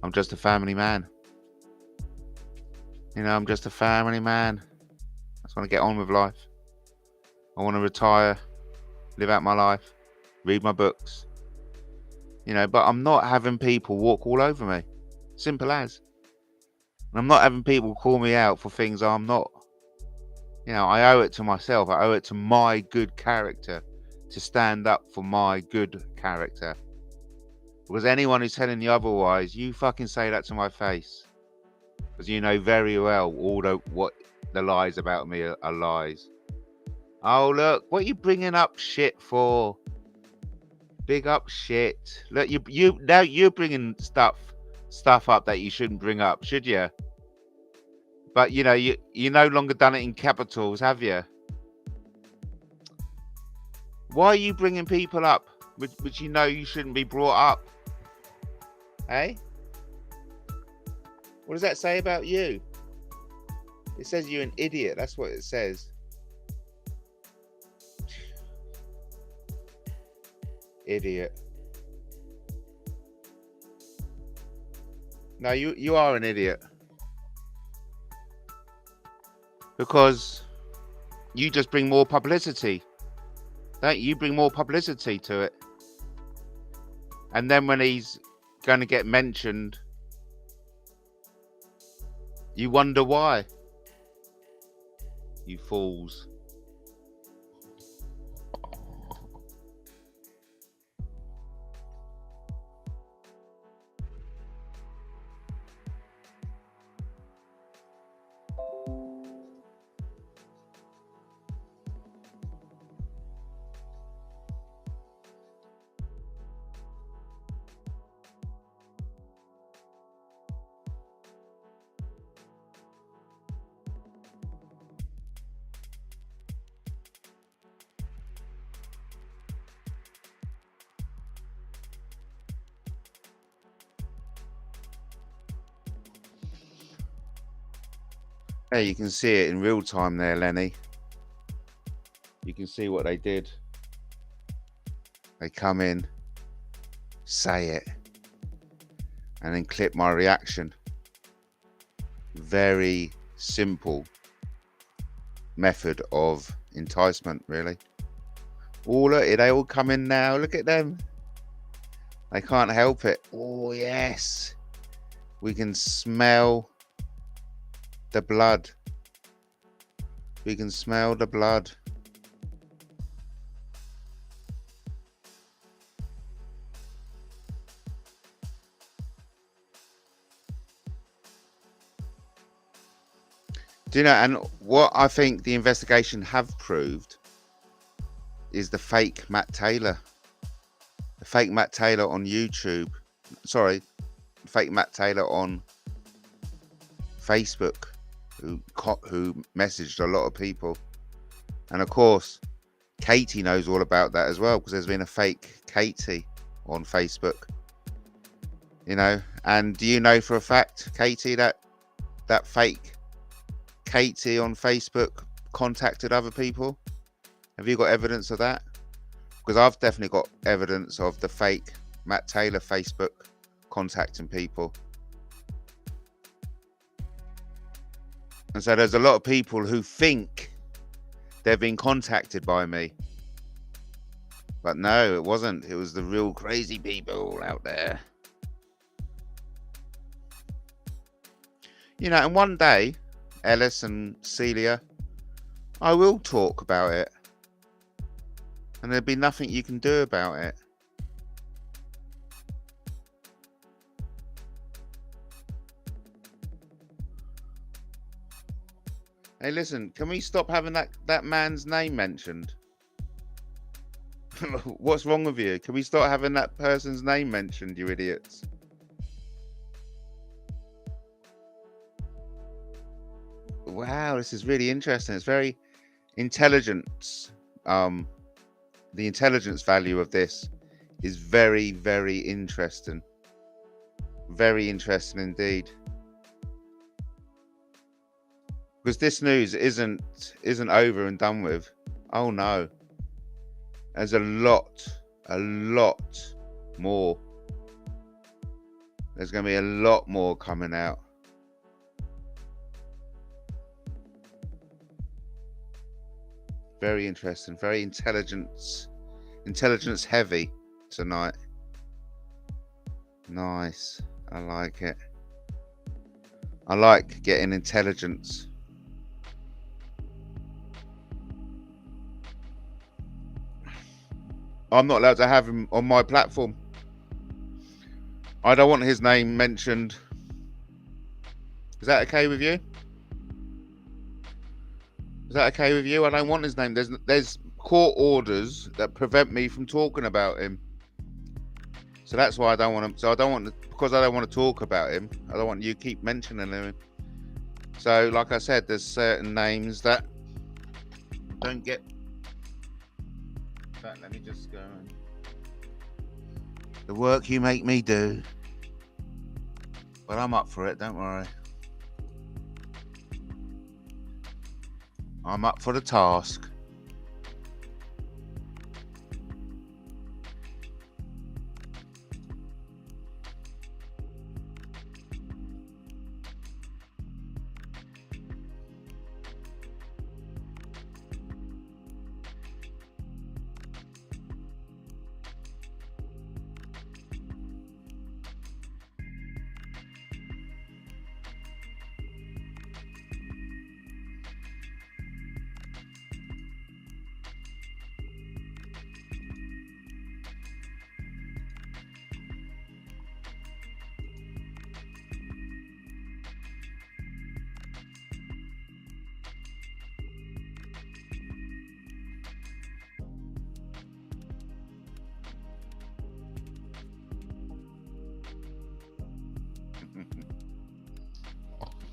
I'm just a family man. You know, I'm just a family man. I just want to get on with life. I want to retire, live out my life, read my books. You know, but I'm not having people walk all over me. Simple as. And I'm not having people call me out for things I'm not. You know, I owe it to myself. I owe it to my good character to stand up for my good character. Because anyone who's telling you otherwise, you fucking say that to my face. Because you know very well what the lies about me are lies. Oh, look, what are you bringing up shit for? Big up shit. Look, now you're bringing stuff up that you shouldn't bring up, should you? But you know, you no longer done it in capitals, have you? Why are you bringing people up which you know you shouldn't be brought up? Hey? What does that say about you? It says you're an idiot. That's what it says. Idiot. No, you are an idiot. Because you just bring more publicity. Don't you bring more publicity to it? And then when he's going to get mentioned, you wonder why. You fools. Yeah, you can see it in real time there, Lenny. You can see what they did. They come in, say it, and then clip my reaction. Very simple method of enticement, really. Oh, look, they all come in now. Look at them. They can't help it. Oh, yes. We can smell the blood. We can smell the blood. Do you know, and what I think the investigation have proved is the fake Matt Taylor. The fake Matt Taylor on YouTube. Sorry, fake Matt Taylor on Facebook, who messaged a lot of people. And of course, Katie knows all about that as well, because there's been a fake Katie on Facebook. You know, and do you know for a fact, Katie, that fake Katie on Facebook contacted other people? Have you got evidence of that? Because I've definitely got evidence of the fake Matt Taylor Facebook contacting people. And so there's a lot of people who think they've been contacted by me. But no, it wasn't. It was the real crazy people out there. You know, and one day, Ellis and Celia, I will talk about it. And there'll be nothing you can do about it. Hey, listen, can we stop having that man's name mentioned? What's wrong with you? Can we stop having that person's name mentioned, you idiots? Wow, this is really interesting. It's very intelligent. The intelligence value of this is very, very interesting. Very interesting indeed. Because this news isn't over and done with. Oh no. There's a lot more. There's going to be a lot more coming out. Very interesting, very intelligence heavy tonight. Nice. I like it. I like getting intelligence. I'm not allowed to have him on my platform. I don't want his name mentioned. Is that okay with you? Is that okay with you? I don't want his name. There's court orders that prevent me from talking about him. So that's why I don't want him. So I don't want, because I don't want to talk about him. I don't want you to keep mentioning him. So like I said, there's certain names that don't get. In fact, let me just go. The work you make me do. But I'm up for it, don't worry. I'm up for the task.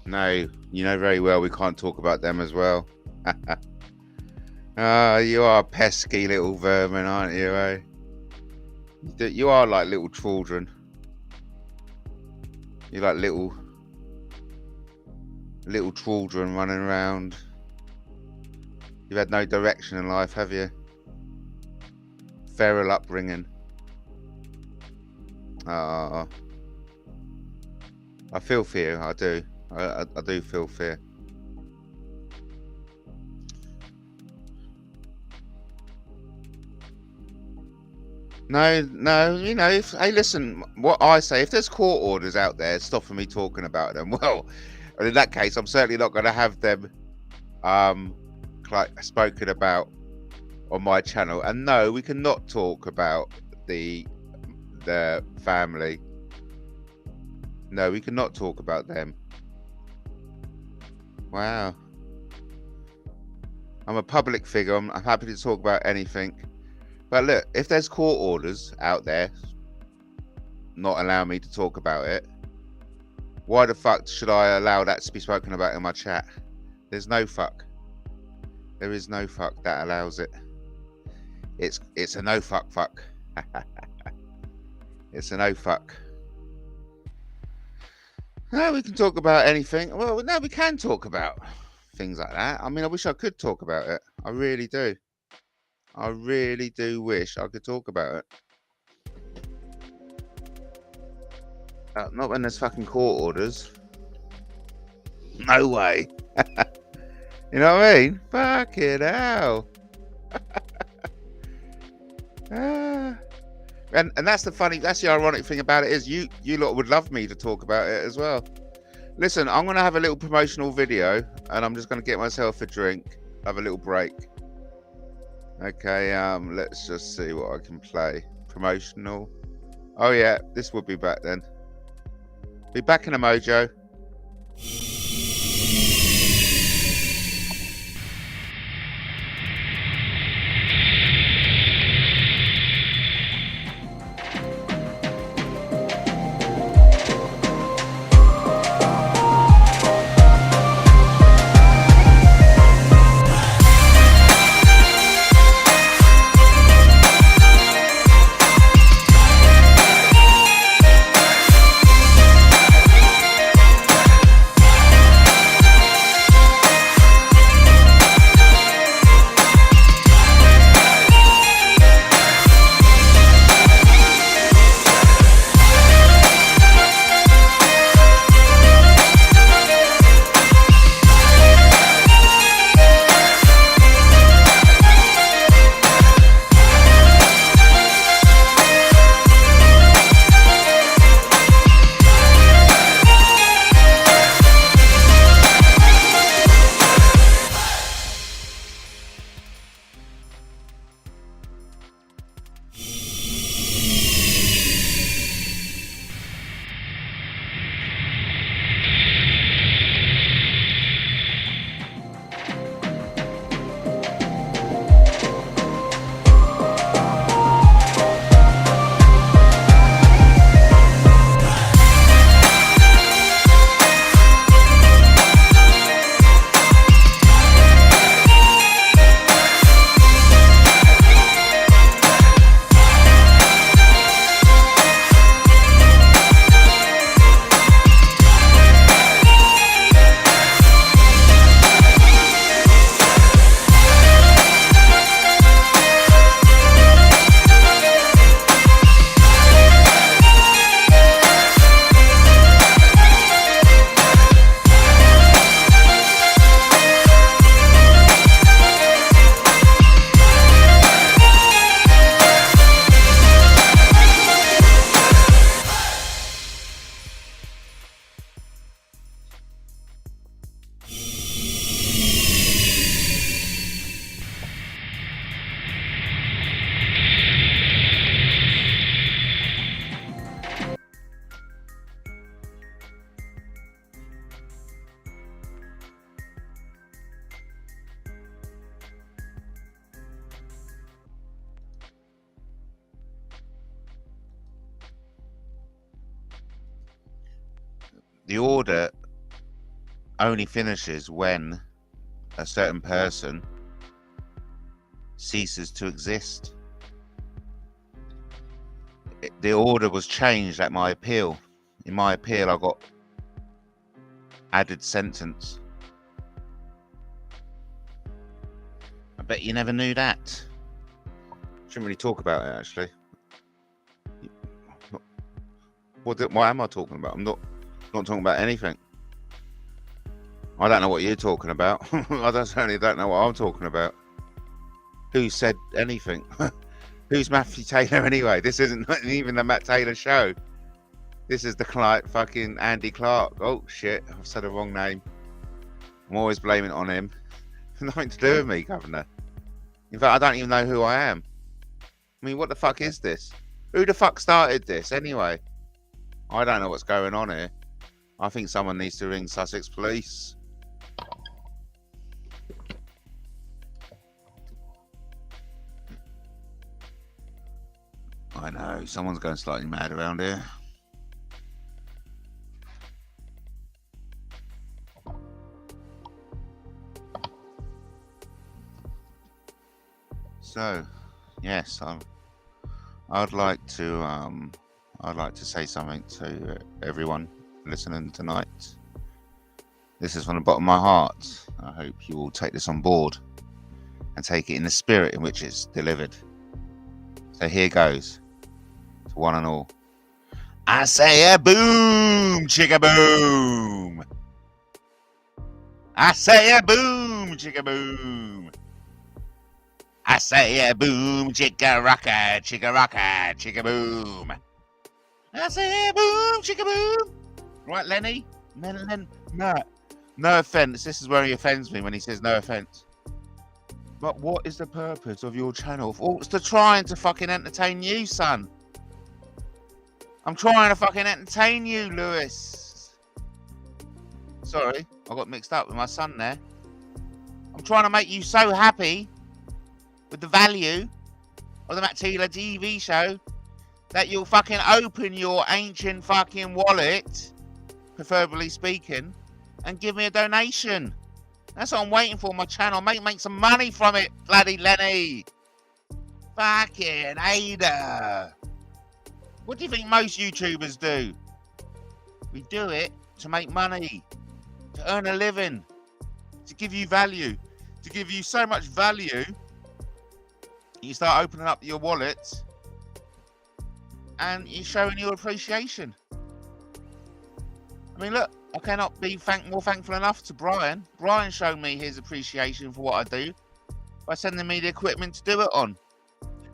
No, you know very well we can't talk about them as well. You are a pesky little vermin, aren't you, eh? You are like little children. You're like little little children running around. You've had no direction in life, have you? Feral upbringing. I feel fear. I do. I do feel fear. No, you know, hey, listen, what I say, if there's court orders out there stopping me talking about them, well, in that case, I'm certainly not going to have them like spoken about on my channel. And no, we cannot talk about the family. No, we cannot talk about them. Wow. I'm a public figure. I'm happy to talk about anything. But look, if there's court orders out there not allowing me to talk about it, why the fuck should I allow that to be spoken about in my chat? There's no fuck. There is no fuck that allows it. It's a no fuck fuck. It's a no fuck. No, we can talk about anything. Well, no, we can talk about things like that. I mean, I wish I could talk about it. I really do. I really do wish I could talk about it. Not when there's fucking court orders. No way. You know what I mean? Fucking hell. And that's the ironic thing about it is you lot would love me to talk about it as well. Listen, I'm going to have a little promotional video and I'm just going to get myself a drink, have a little break. Okay, let's just see what I can play. Promotional. Oh yeah, this would be back then. Be back in a mojo. The order only finishes when a certain person ceases to exist. The order was changed at my appeal. In my appeal, I got added sentence. I bet you never knew that. Shouldn't really talk about it, actually. What am I talking about? I'm not talking about anything. I don't know what you're talking about. I certainly don't know what I'm talking about. Who said anything? Who's Matthew Taylor anyway? This isn't even the Matt Taylor show. This is the fucking Andy Clark. Oh shit, I've said the wrong name. I'm always blaming it on him. Nothing to do with me, Governor. In fact, I don't even know who I am. I mean, what the fuck is this? Who the fuck started this anyway? I don't know what's going on here. I think someone needs to ring Sussex Police. I know, someone's going slightly mad around here. So, yes, I'd like to say something to everyone listening tonight. This is from the bottom of my heart. I hope you will take this on board and take it in the spirit in which it's delivered. So here goes to one and all. I say a boom, chicka boom. I say a boom, chicka boom. I say a boom, chicka rocka, chicka boom. I say a boom, chicka boom. Right, Lenny? No offense. This is where he offends me when he says no offense. But what is the purpose of your channel? Oh, it's to trying to fucking entertain you, son. I'm trying to fucking entertain you, Lewis. Sorry, I got mixed up with my son there. I'm trying to make you so happy with the value of the MattTaylorTV show that you'll fucking open your ancient fucking wallet, preferably speaking, and give me a donation. That's what I'm waiting for on my channel. Make some money from it, bloody Lenny. Fucking Ada. What do you think most YouTubers do? We do it to make money, to earn a living, to give you value, to give you so much value. You start opening up your wallet and you're showing your appreciation. I mean, look, I cannot be more thankful enough to Brian. Brian showed me his appreciation for what I do by sending me the equipment to do it on.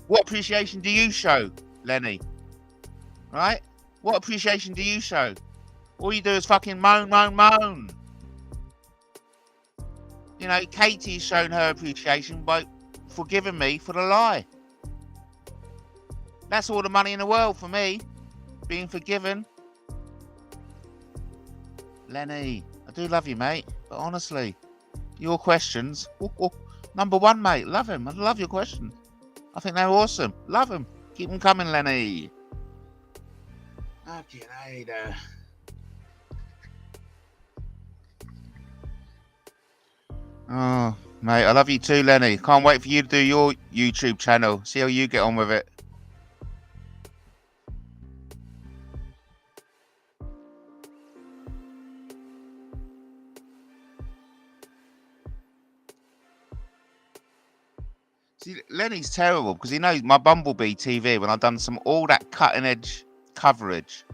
What appreciation do you show, Lenny? Right? What appreciation do you show? All you do is fucking moan, moan, moan. You know, Katie's shown her appreciation by forgiving me for the lie. That's all the money in the world for me, being forgiven. Lenny, I do love you, mate, but honestly, your questions, number one, mate, love him. I love your questions. I think they're awesome. Love them. Keep them coming, Lenny. Fucking Ada. Oh, mate, I love you too, Lenny. Can't wait for you to do your YouTube channel. See how you get on with it. See, Lenny's terrible because he knows my Bumblebee TV when I've done all that cutting edge coverage.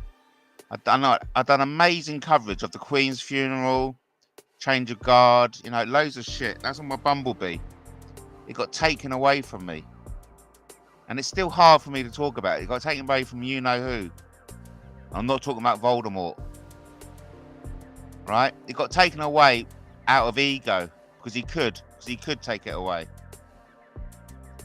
I've done amazing coverage of the Queen's funeral, change of guard, you know, loads of shit. That's on my Bumblebee. It got taken away from me. And it's still hard for me to talk about. It got taken away from you know who. I'm not talking about Voldemort. Right? It got taken away out of ego because he could take it away.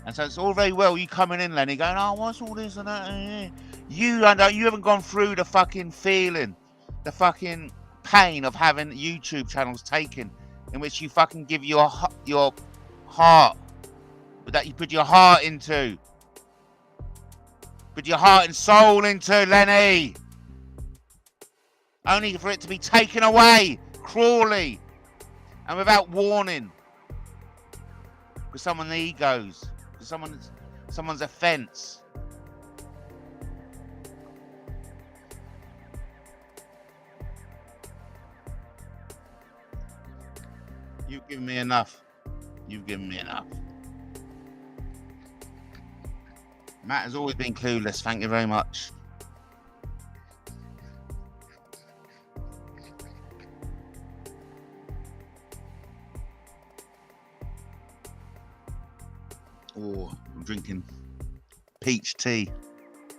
And so it's all very well you coming in, Lenny, going, oh, what's all this and that? You haven't gone through the fucking feeling, the fucking pain of having YouTube channels taken, in which you fucking give your heart, that you put your heart into, put your heart and soul into, Lenny, only for it to be taken away cruelly and without warning because someone's egos, because someone's offense. You've given me enough. You've given me enough. Matt has always been clueless. Thank you very much. Oh, I'm drinking peach tea.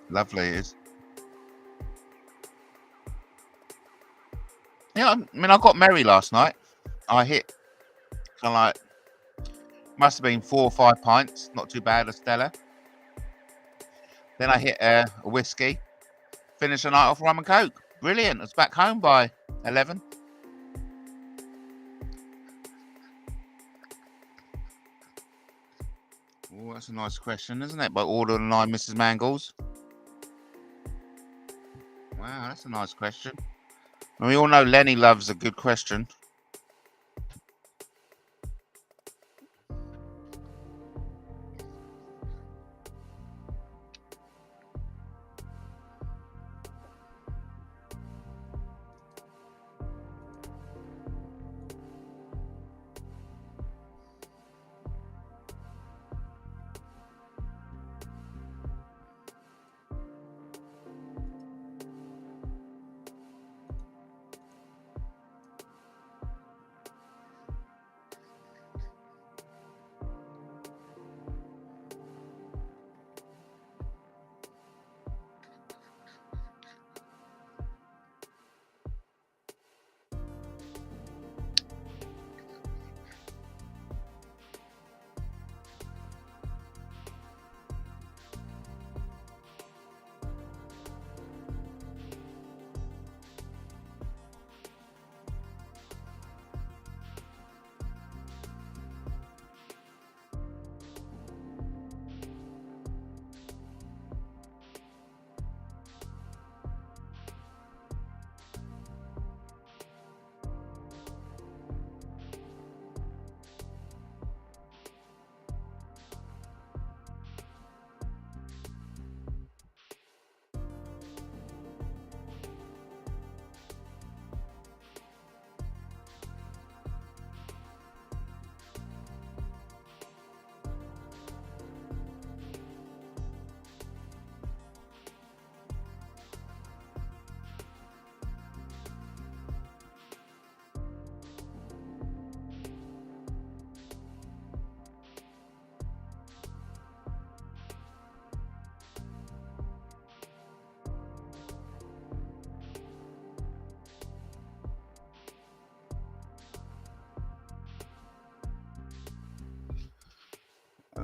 Lovely it is. Yeah, I mean, I got merry last night. I hit kind of like, must have been 4 or 5 pints. Not too bad, a Stella. Then I hit a whiskey. Finished the night off rum and coke. Brilliant. I was back home by 11. Oh, that's a nice question, isn't it? By order of the 9 Mrs. Mangles. Wow, that's a nice question. And we all know Lenny loves a good question.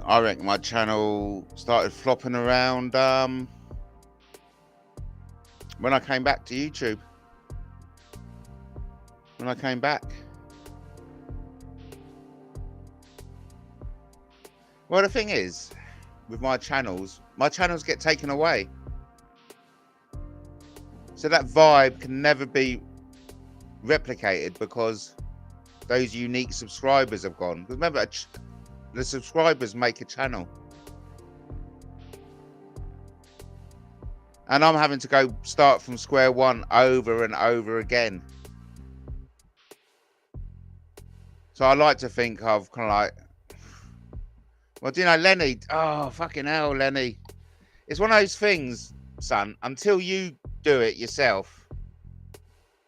I reckon my channel started flopping around when I came back to YouTube. When I came back. Well, the thing is, with my channels get taken away. So that vibe can never be replicated because those unique subscribers have gone. Remember, the subscribers make a channel. And I'm having to go start from square one over and over again. So I like to think of kind of like, well, do you know, Lenny? Oh, fucking hell, Lenny. It's one of those things, son, until you do it yourself,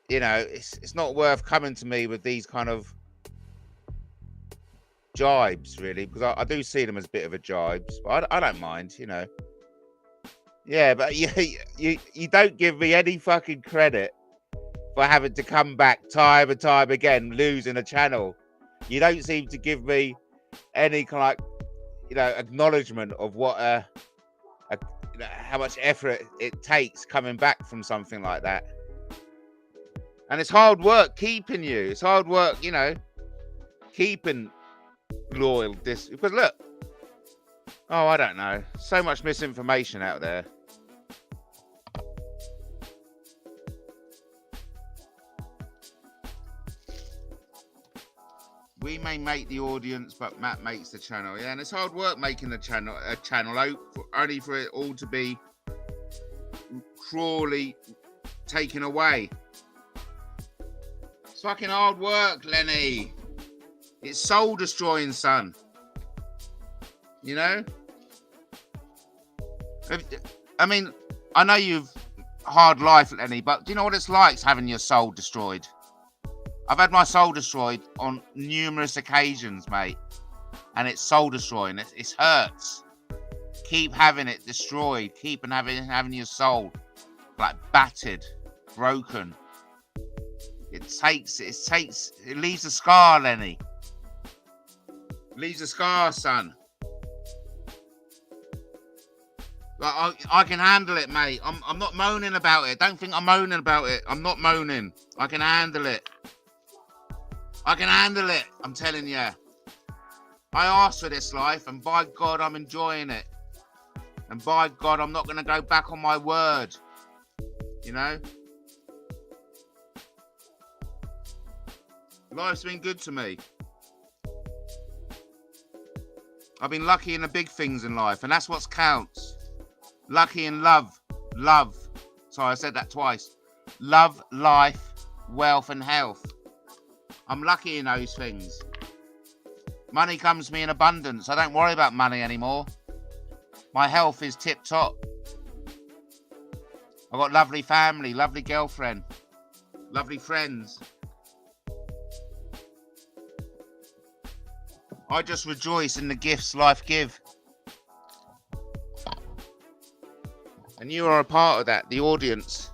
you know, it's not worth coming to me with these kind of jibes, really, because I do see them as a bit of a jibes, but I don't mind, you know. Yeah, but you don't give me any fucking credit for having to come back time and time again, losing a channel. You don't seem to give me any kind of, like, you know, acknowledgement of what you know, how much effort it takes coming back from something like that. And it's hard work keeping you. It's hard work, you know, keeping loyal. Because look, oh, I don't know, so much misinformation out there. We may make the audience, but Matt makes the channel. Yeah, and it's hard work making a channel only for it all to be cruelly taken away. It's fucking hard work, Lenny. It's soul destroying, son. You know? I mean, I know you've hard life, Lenny, but do you know what it's like having your soul destroyed? I've had my soul destroyed on numerous occasions, mate. And it's soul destroying. It hurts. Keep having it destroyed. Keep having your soul like battered, broken. It leaves a scar, Lenny. It leaves a scar, son. Like I can handle it, mate. I'm not moaning about it. Don't think I'm moaning about it. I'm not moaning. I can handle it. I can handle it. I'm telling you. I asked for this life, and by God, I'm enjoying it. And by God, I'm not going to go back on my word. You know? Life's been good to me. I've been lucky in the big things in life, and that's what counts. Lucky in love. Love. Sorry, I said that twice. Love, life, wealth, and health. I'm lucky in those things. Money comes to me in abundance. I don't worry about money anymore. My health is tip-top. I've got lovely family, lovely girlfriend, lovely friends. I just rejoice in the gifts life give. And you are a part of that, the audience.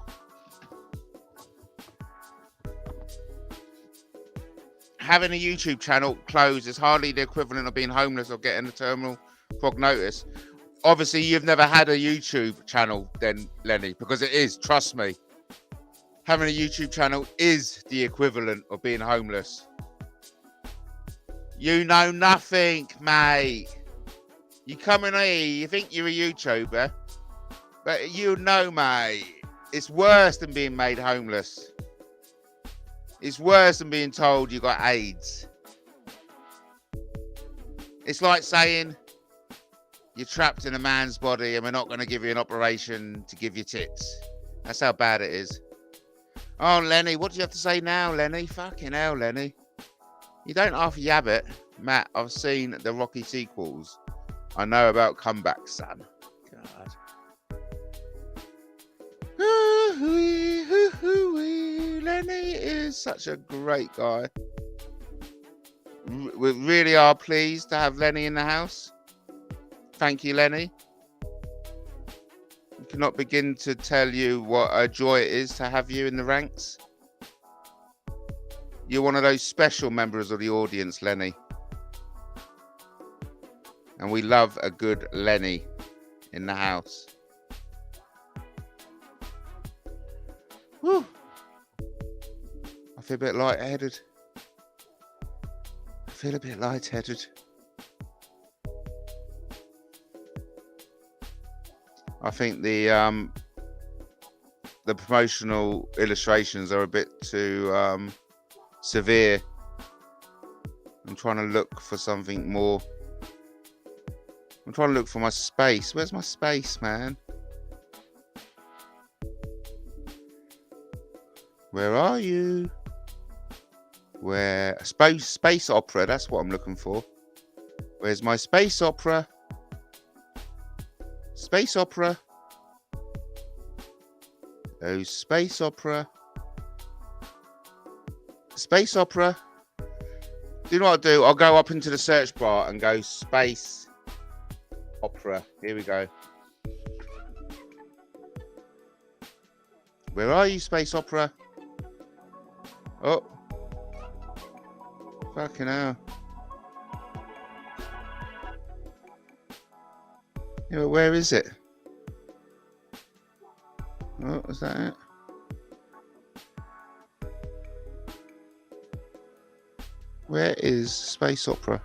Having a YouTube channel closed is hardly the equivalent of being homeless or getting a terminal prognosis. Obviously, you've never had a YouTube channel then, Lenny, because it is, trust me. Having a YouTube channel is the equivalent of being homeless. You know nothing, mate. You come in here, you think you're a YouTuber, but you know, mate, it's worse than being made homeless. It's worse than being told you got AIDS. It's like saying you're trapped in a man's body and we're not going to give you an operation to give you tits. That's how bad it is. Oh, Lenny, what do you have to say now, Lenny? Fucking hell, Lenny. You don't half yab it. Matt, I've seen the Rocky sequels. I know about comebacks, son. God. Lenny is such a great guy. We really are pleased to have Lenny in the house. Thank you, Lenny. I cannot begin to tell you what a joy it is to have you in the ranks. You're one of those special members of the audience, Lenny. And we love a good Lenny in the house. Whew. I feel a bit lightheaded. I feel a bit lightheaded. I think the promotional illustrations are a bit too severe. I'm trying to look for something more. I'm trying to look for my space. Where's my space, man? Where are you? Where? Space opera. That's what I'm looking for. Where's my space opera? Space opera. Oh, space opera. Space opera. Do you know what I'll do? I'll go up into the search bar and go space opera. Here we go. Where are you, space opera? Oh. Fucking hell. Yeah, but where is it? Oh, is that it? Where is space opera?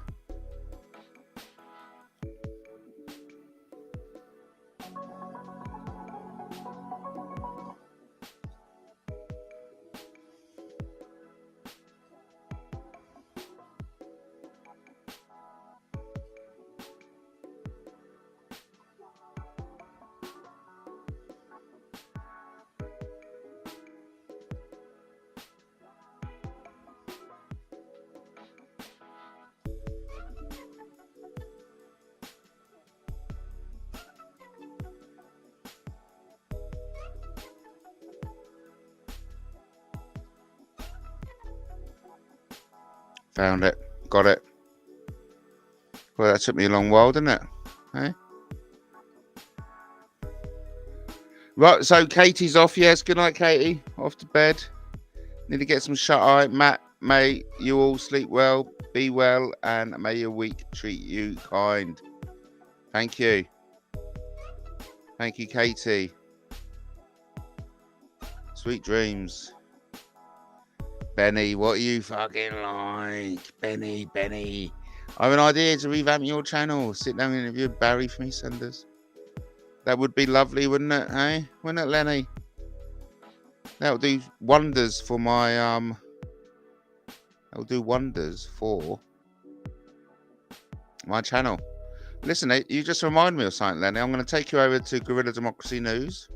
Found it. Got it. Well, that took me a long while, didn't it? Hey? Right, so Katie's off. Yes, good night, Katie. Off to bed. Need to get some shut-eye. Matt, may you all sleep well, be well, and may your week treat you kind. Thank you. Thank you, Katie. Sweet dreams. Benny, what are you fucking like? Benny. I have an idea to revamp your channel. Sit down and interview Barry from EastEnders. That would be lovely, wouldn't it? Hey, wouldn't it, Lenny? That would do wonders for my That will do wonders for my channel. Listen, you just remind me of something, Lenny. I'm going to take you over to Guerrilla Democracy News,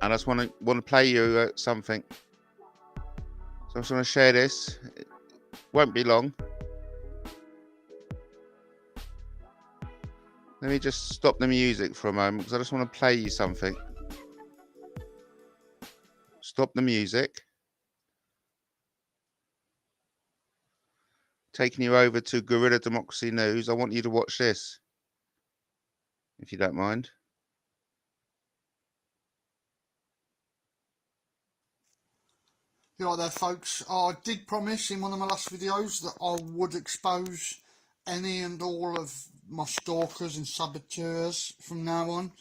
and I just want to play you something. So I just want to share this. It won't be long. Let me just stop the music for a moment because I just want to play you something. Stop the music. Taking you over to Guerrilla Democracy News. I want you to watch this, if you don't mind. You right there, folks. I did promise in one of my last videos that I would expose any and all of my stalkers and saboteurs from now on,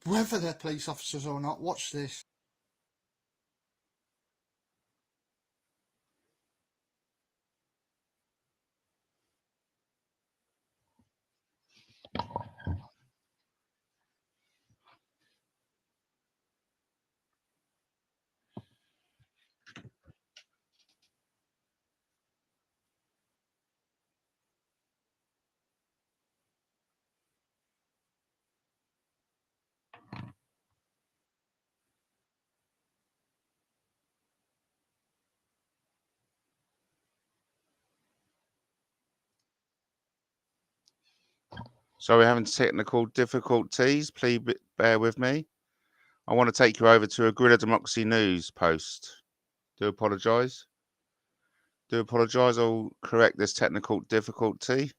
whether they're police officers or not. Watch this. So we're having technical difficulties. Please bear with me. I want to take you over to a Guerrilla Democracy News post. Do apologise. I'll correct this technical difficulty.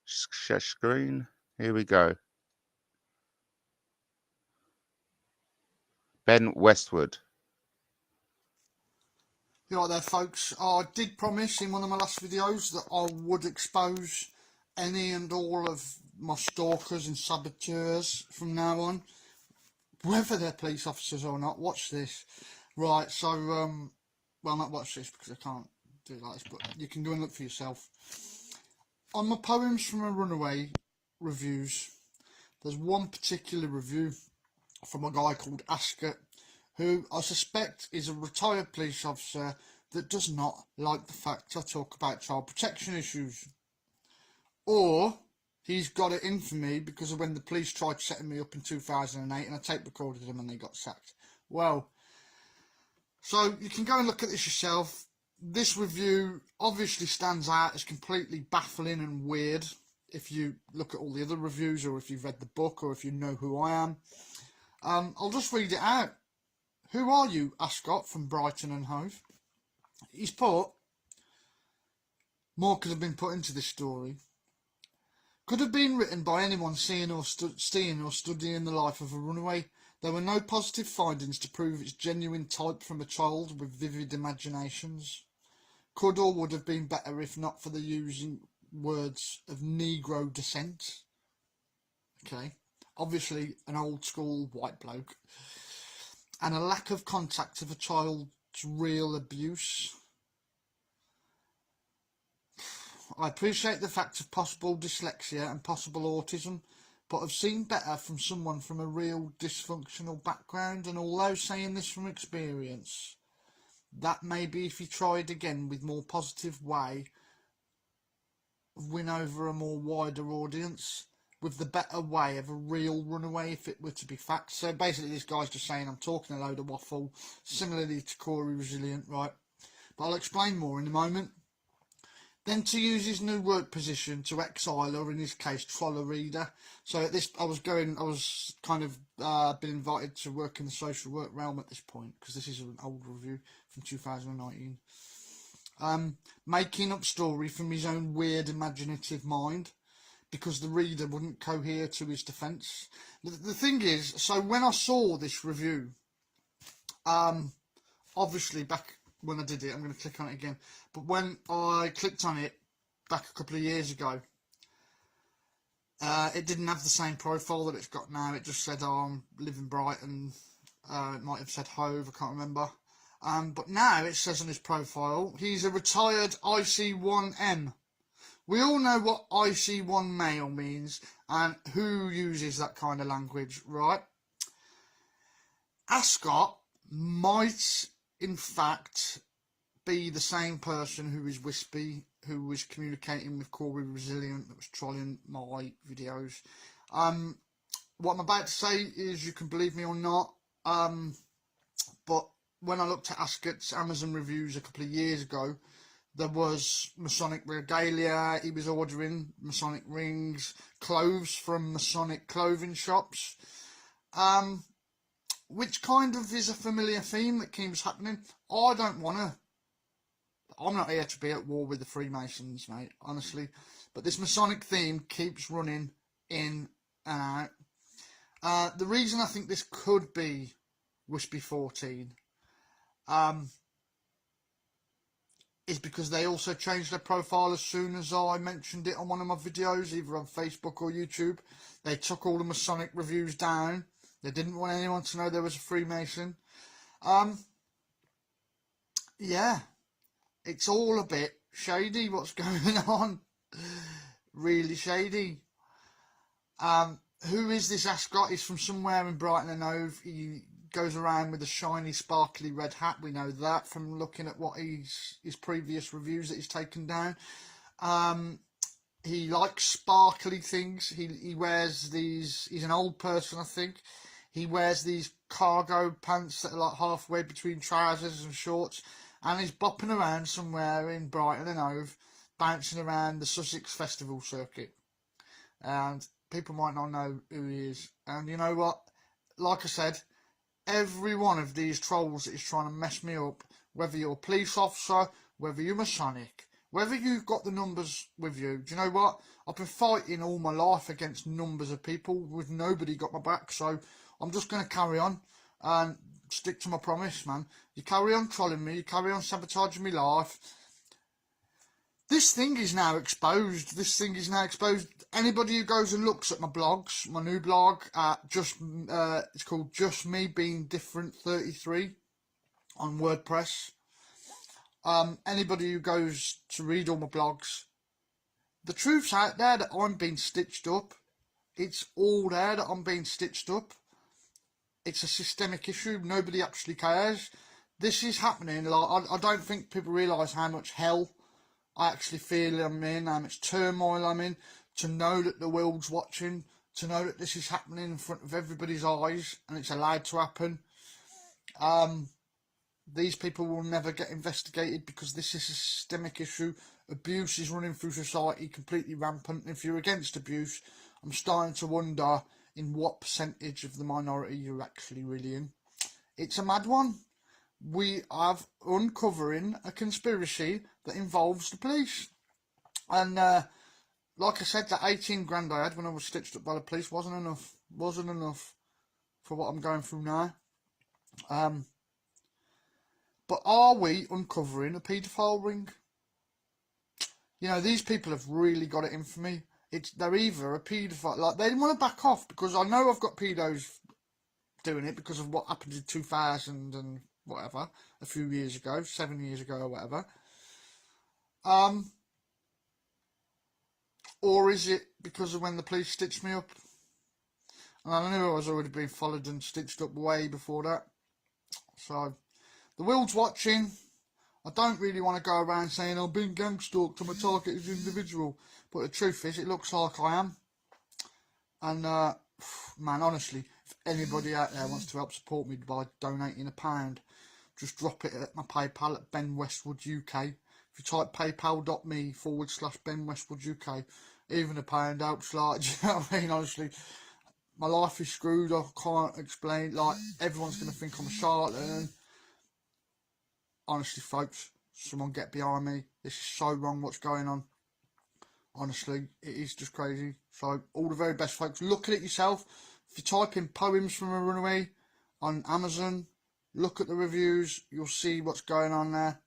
Share screen. Here we go. Ben Westwood. You right there, folks. I did promise in one of my last videos that I would expose any and all of my stalkers and saboteurs from now on, whether they're police officers or not. Watch this. Right, so, well, not watch this because I can't do like this, but you can go and look for yourself. On my Poems from a Runaway reviews, there's one particular review from a guy called Ascot, who I suspect is a retired police officer that does not like the fact I talk about child protection issues. Or he's got it in for me because of when the police tried setting me up in 2008 and I tape recorded them and they got sacked. Well, so you can go and look at this yourself. This review obviously stands out as completely baffling and weird if you look at all the other reviews, or if you've read the book, or if you know who I am. I'll just read it out. Who are you, Ascot from Brighton and Hove? He's put, more could have been put into this story. Could have been written by anyone seeing or studying the life of a runaway. There were no positive findings to prove its genuine type from a child with vivid imaginations. Could or would have been better if not for the using words of Negro descent. Okay, obviously an old school white bloke. And a lack of contact of a child's real abuse. I appreciate the fact of possible dyslexia and possible autism, but I've seen better from someone from a real dysfunctional background, and although saying this from experience, that maybe if he tried again with more positive way, win over a more wider audience with the better way of a real runaway if it were to be fact. So basically this guy's just saying I'm talking a load of waffle, similarly to Corey Resilient, right? But I'll explain more in a moment. Then to use his new work position to exile, or in his case troll a reader. So at this I was kind of been invited to work in the social work realm at this point, because this is an old review, from 2019. Making up story from his own weird imaginative mind, because the reader wouldn't cohere to his defence. The thing is, so when I saw this review, obviously back when I did it, I'm going to click on it again, but when I clicked on it back a couple of years ago, it didn't have the same profile that it's got now. It just said, oh, I live in Brighton. It might have said Hove, I can't remember. But now it says on his profile, he's a retired IC1M. We all know what IC1 male means and who uses that kind of language, right? Ascot might, in fact, be the same person who is Wispy, who was communicating with Corey Resilient, that was trolling my videos. What I'm about to say is, you can believe me or not, but when I looked at Ascot's Amazon reviews a couple of years ago, there was Masonic regalia. He was ordering Masonic rings, clothes from Masonic clothing shops, which kind of is a familiar theme that keeps happening. I'm not here to be at war with the Freemasons, mate, honestly, but this Masonic theme keeps running in and out. The reason I think this could be Wispy 14 is because they also changed their profile as soon as I mentioned it on one of my videos, either on Facebook or YouTube. They took all the Masonic reviews down. They didn't want anyone to know there was a Freemason. Yeah, it's all a bit shady what's going on. Really shady. Who is this Ascot? He's from somewhere in Brighton and Hove. He goes around with a shiny, sparkly red hat. We know that from looking at what his previous reviews that he's taken down. He likes sparkly things. He wears these. He's an old person, I think. He wears these cargo pants that are like halfway between trousers and shorts, and he's bopping around somewhere in Brighton and Hove, bouncing around the Sussex Festival circuit. And people might not know who he is. And you know what? Like I said, every one of these trolls that is trying to mess me up, whether you're a police officer, whether you're Masonic, whether you've got the numbers with you, do you know what? I've been fighting all my life against numbers of people with nobody got my back, so I'm just going to carry on and stick to my promise, man. You carry on trolling me, you carry on sabotaging my life. This thing is now exposed. Anybody who goes and looks at my blogs, my new blog, it's called Just Me Being Different 33 on WordPress. Anybody who goes to read all my blogs, the truth's out there that I'm being stitched up. It's all there that I'm being stitched up. It's a systemic issue. Nobody actually cares. This is happening. Like, I don't think people realise how much hell I actually feel I'm in, how much turmoil I'm in, to know that the world's watching, to know that this is happening in front of everybody's eyes and it's allowed to happen. These people will never get investigated because this is a systemic issue. Abuse is running through society completely rampant. And if you're against abuse, I'm starting to wonder in what percentage of the minority you're actually really in. It's a mad one. We are uncovering a conspiracy that involves the police. And like I said, that 18 grand I had when I was stitched up by the police wasn't enough. Wasn't enough for what I'm going through now. But are we uncovering a paedophile ring? You know, these people have really got it in for me. They're either a paedophile, like they want to back off, because I know I've got pedos doing it because of what happened in 2000 and whatever, a few years ago, 7 years ago or whatever. Or is it because of when the police stitched me up? And I knew I was already being followed and stitched up way before that. So, the world's watching. I don't really want to go around saying I've been gang stalked, I'm a targeted individual. But the truth is, it looks like I am. And, man, honestly, if anybody out there wants to help support me by donating £1, just drop it at my PayPal at Ben Westwood UK. If you type paypal.me/Ben Westwood UK, even £1 helps, like, do you know what I mean? Honestly, my life is screwed. I can't explain, like, everyone's going to think I'm a charlatan. honestly, folks, someone get behind me. This is so wrong what's going on. Honestly, it is just crazy. So, all the very best, folks. Look at it yourself. If you type in poems from a runaway on Amazon, look at the reviews, you'll see what's going on there.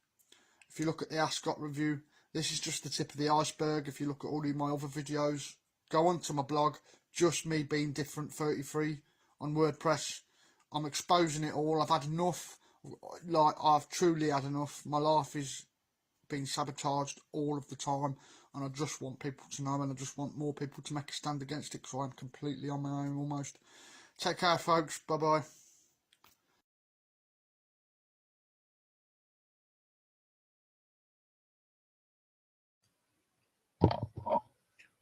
If you look at the Ascot review, this is just the tip of the iceberg. If you look at all of my other videos, go onto my blog, Just Me Being Different 33 on WordPress. I'm exposing it all. I've had enough. Like, I've truly had enough. My life is being sabotaged all of the time, and I just want people to know, and I just want more people to make a stand against it, because I'm completely on my own almost. Take care, folks. Bye bye.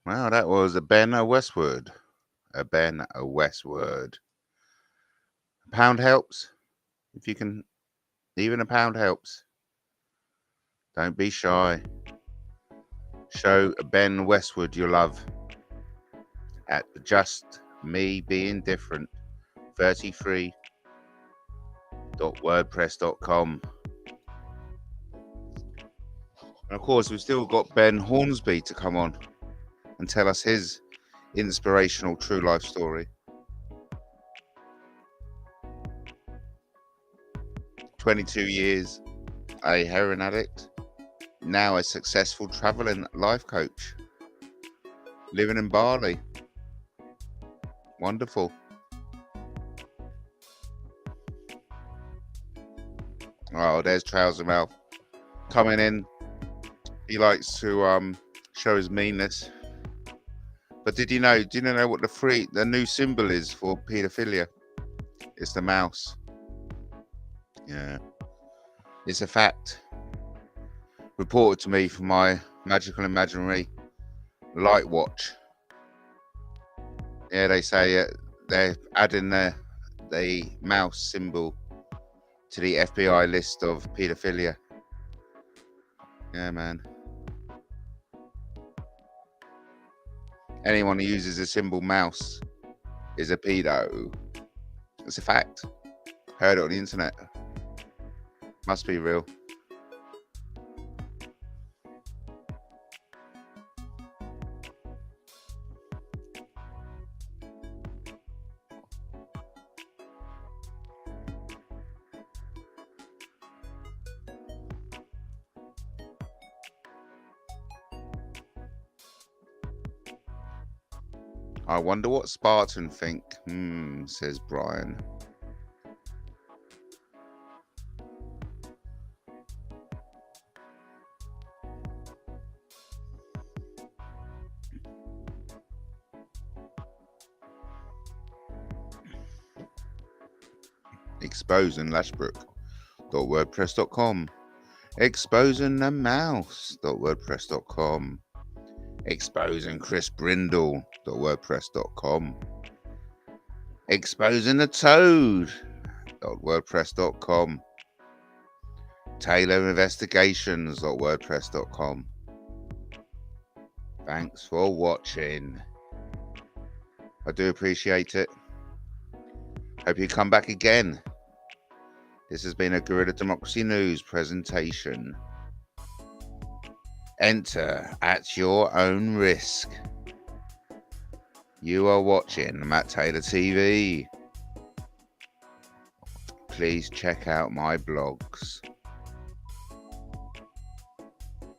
Wow, that was a Ben Westwood. A Ben Westwood. A pound helps. If you can, even a pound helps. Don't be shy. Show Ben Westwood your love at Just Me Being Different 33.wordpress.com. And of course, we've still got Ben Hornsby to come on and tell us his inspirational true life story. 22 years, a heroin addict, now a successful traveling life coach, living in Bali. Wonderful. Oh, there's Trouser Mouth coming in. He likes to show his meanness. But do you know what the new symbol is for paedophilia? It's the mouse. Yeah. It's a fact. Reported to me from my magical imaginary light watch. Yeah, they say they're adding the mouse symbol to the FBI list of paedophilia. Yeah, man. Anyone who uses the symbol mouse is a pedo. It's a fact. Heard it on the internet. Must be real. I wonder what Spartan think. Says Brian. Exposing Lashbrook.wordpress.com. Exposing the mouse.wordpress.com. Exposing Chris Brindle.wordpress.com. Exposing the Toad.wordpress.com. Taylor Investigations.wordpress.com. Thanks for watching. I do appreciate it. Hope you come back again. This has been a Guerrilla Democracy News presentation. Enter at your own risk. You are watching Matt Taylor TV. Please check out my blogs.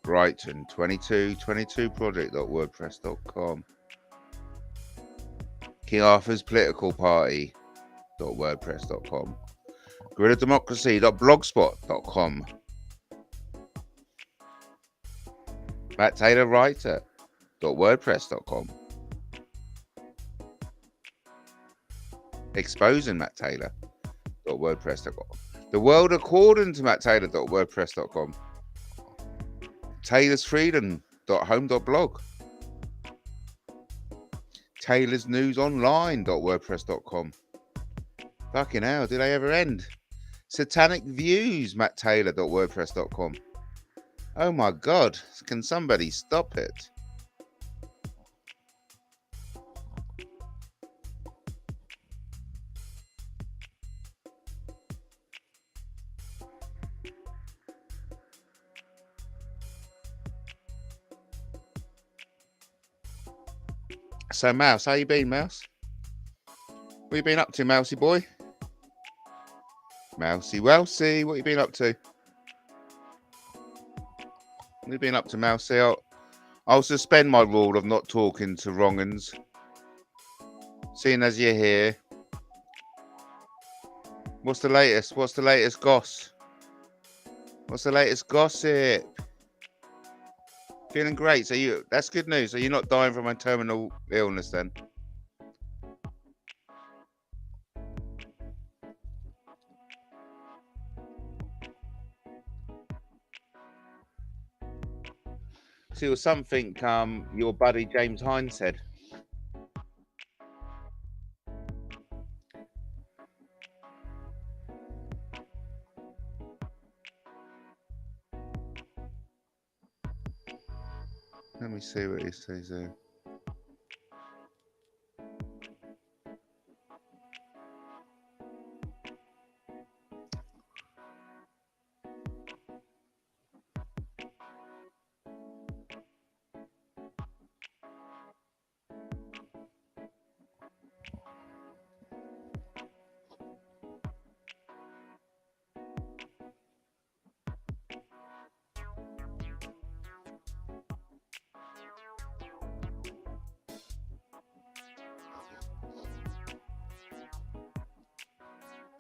Brighton 2222project.wordpress.com. King Arthur's Political Party.wordpress.com. GuerrillaDemocracy.blogspot.com. MattTaylorWriter.wordpress.com. Exposing MattTaylor.wordpress.com. The World According to MattTaylor.wordpress.com. TaylorsFreedom.home.blog. TaylorsNewsOnline.wordpress.com. Fucking hell, did they ever end? SatanicViewsMattTaylor.wordpress.com. Oh my God, can somebody stop it? So, Mouse, how you been, Mouse? What you been up to, Mousey boy? Mousey Welsey, what you been up to? What you been up to, Mousey? I'll suspend my rule of not talking to wrong-uns. Seeing as you're here. What's the latest? What's the latest goss? What's the latest gossip? Feeling great. So that's good news. So you're not dying from a terminal illness then? See, it was something your buddy James Hind said. Let me see what he says there.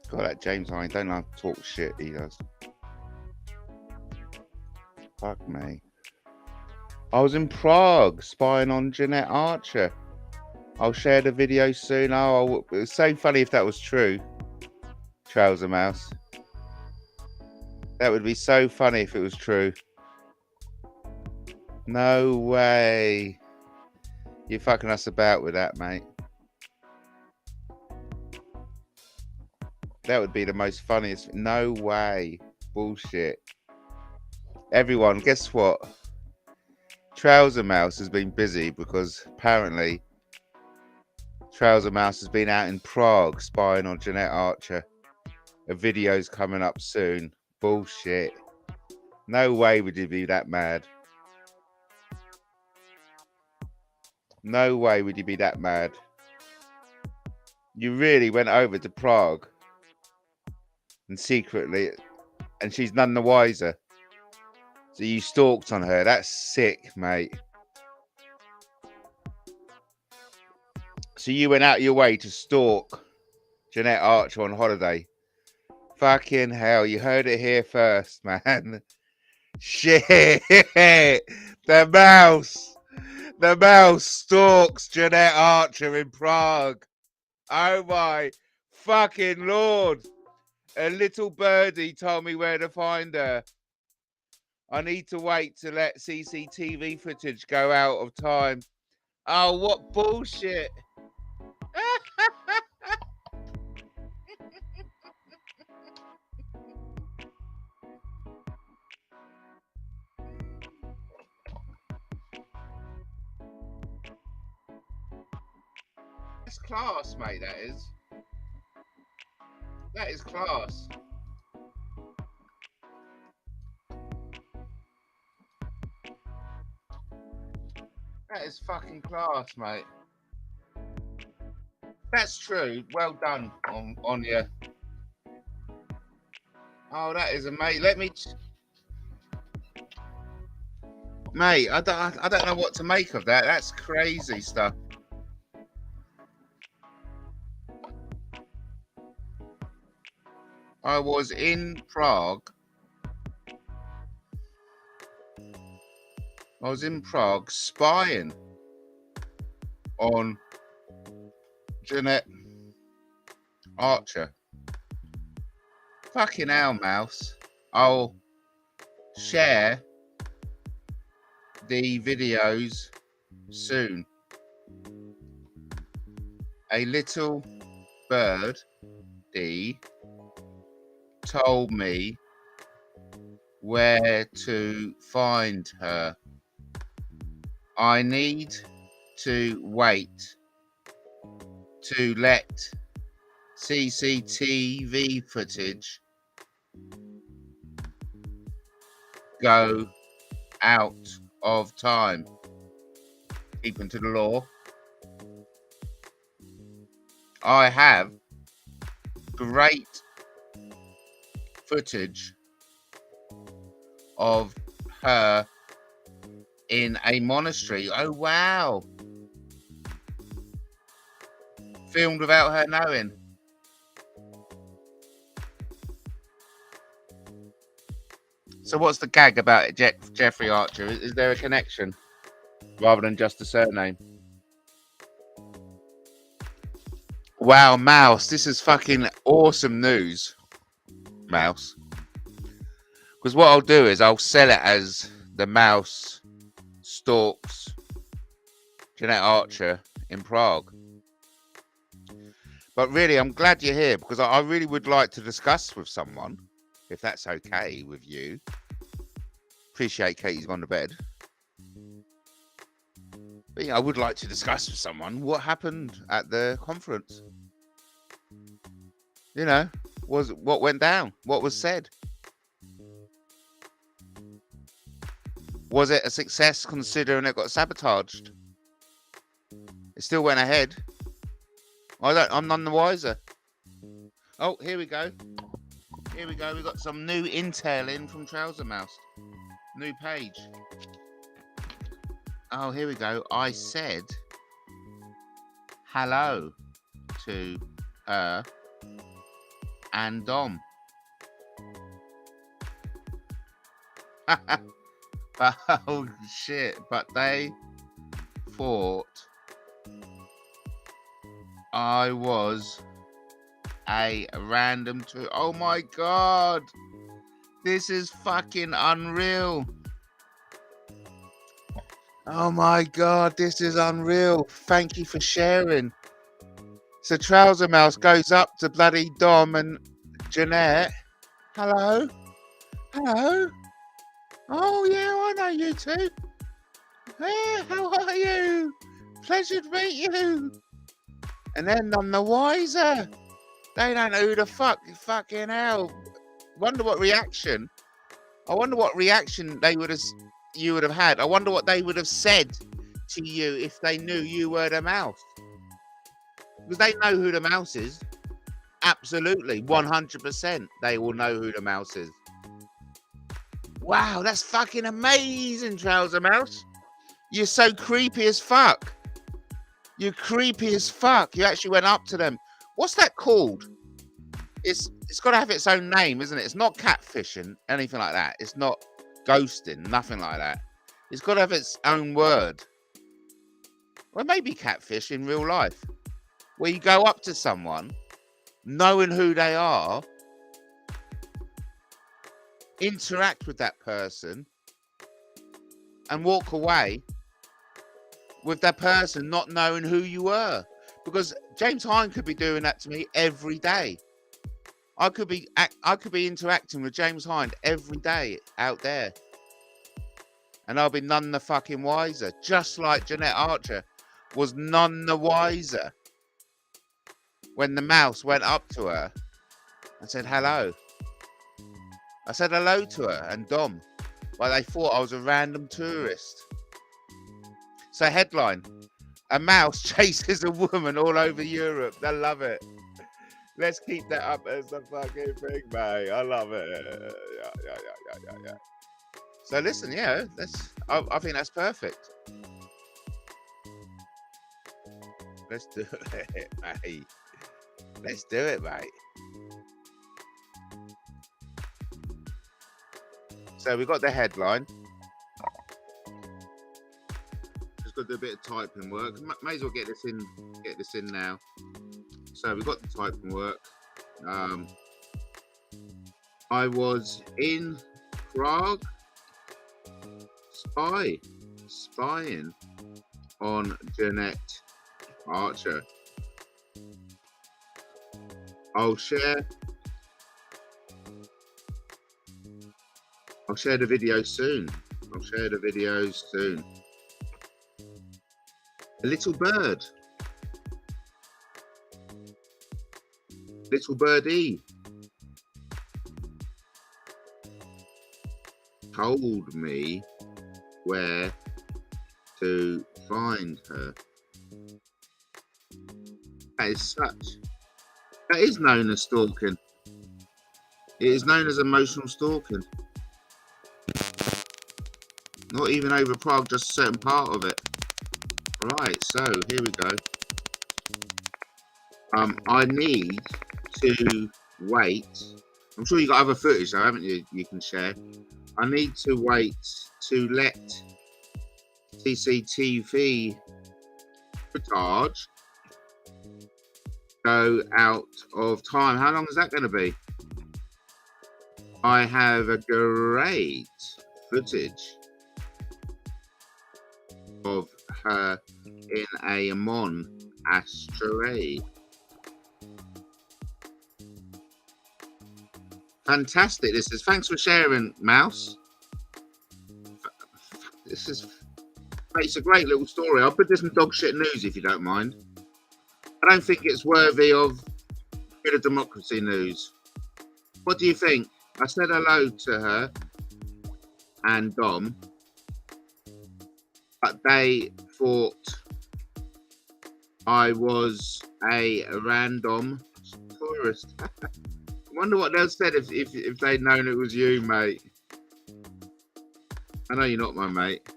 God, that James Hind don't like to talk shit, he does. Fuck me. I was in Prague spying on Jeanette Archer. I'll share the video soon. Oh, it's so funny if that was true. Trouser Mouse. That would be so funny if it was true. No way. You're fucking us about with that, mate. That would be the most funniest. No way. Bullshit. Everyone, guess what? Trouser Mouse has been busy because apparently Trouser Mouse has been out in Prague spying on Jeanette Archer. A video's coming up soon. Bullshit. No way would you be that mad. No way would you be that mad. You really went over to Prague and secretly, and she's none the wiser. So you stalked on her. That's sick, mate. So you went out your way to stalk Jeanette Archer on holiday. Fucking hell, you heard it here first, man. Shit. The mouse stalks Jeanette Archer in Prague. Oh my fucking Lord. A little birdie told me where to find her. I need to wait to let CCTV footage go out of time. Oh, what bullshit. That's class, mate, that is. That is class. That is fucking class, mate. That's true. Well done on you. Oh, that is a mate. Let me, mate. I don't know what to make of that. That's crazy stuff. I was in Prague. I was in Prague spying on Jeanette Archer. Fucking hell, mouse. I'll share the videos soon. A little birdie told me where to find her. I need to wait to let CCTV footage go out of time. Keeping to the law. I have great footage of her in a monastery. Oh, wow. Filmed without her knowing. So what's the gag about it, Jeffrey Archer? Is there a connection rather than just a surname? Wow, Mouse, this is fucking awesome news, Mouse. Because what I'll do is I'll sell it as the mouse stalks Jeanette Archer in Prague. But really, I'm glad you're here because I really would like to discuss with someone, if that's okay with you. Appreciate Katie's gone to bed. But yeah, I would like to discuss with someone what happened at the conference. You know, what went down? What was said? Was it a success considering it got sabotaged? It still went ahead. I'm none the wiser. Oh, here we go. Here we go. We got some new intel in from Trouser Mouse. New page. Oh, here we go. I said hello to and Dom. Oh shit! But they thought I was a random oh my god! This is fucking unreal. Oh my god, this is unreal. Thank you for sharing. So Trouser Mouse goes up to bloody Dom and Jeanette. Hello? Hello? Oh yeah, I know you two. Hey, how are you? Pleasure to meet you. And they're none the wiser. They don't know who the fucking hell. Wonder what reaction. I wonder what reaction you would have had. I wonder what they would have said to you if they knew you were the mouse. Because they know who the mouse is. Absolutely, 100%. They will know who the mouse is. Wow, that's fucking amazing, Trouser Mouse. You're so creepy as fuck. You're creepy as fuck. You actually went up to them. What's that called? It's got to have its own name, isn't it? It's not catfishing, anything like that. It's not ghosting, nothing like that. It's got to have its own word. Well, maybe catfish in real life, where you go up to someone, knowing who they are, interact with that person, and walk away with that person not knowing who you were. Because James Hind could be doing that to me every day. I could be interacting with James Hind every day out there, and I'll be none the fucking wiser. Just like Jeanette Archer was none the wiser when the mouse went up to her and said hello. I said hello to her and Dom, but they thought I was a random tourist. So headline: a mouse chases a woman all over Europe. I love it. Let's keep that up as a fucking thing, mate. I love it. Yeah. So listen, yeah, I think that's perfect. Let's do it, mate. Let's do it, mate. So we got the headline. Just got to do a bit of typing work. May as well get this in now. So we got the typing work. I was in Prague spying on Jeanette Archer. I'll share the video soon. A little birdie told me where to find her. That is known as stalking. It is known as emotional stalking. Not even over Prague, just a certain part of it. Right, so here we go. I need to wait. I'm sure you got other footage though, haven't you? You can share. I need to wait to let CCTV footage go out of time. How long is that going to be? I have a great footage of her in a monastery. Fantastic. This is. Thanks for sharing, Mouse. It's a great little story. I'll put this in Dogshit News if you don't mind. I don't think it's worthy of bit of democracy news. What do you think? I said hello to her and Dom, but they thought I was a random tourist. I wonder what they'll said if they'd known it was you, mate. I know you're not my mate.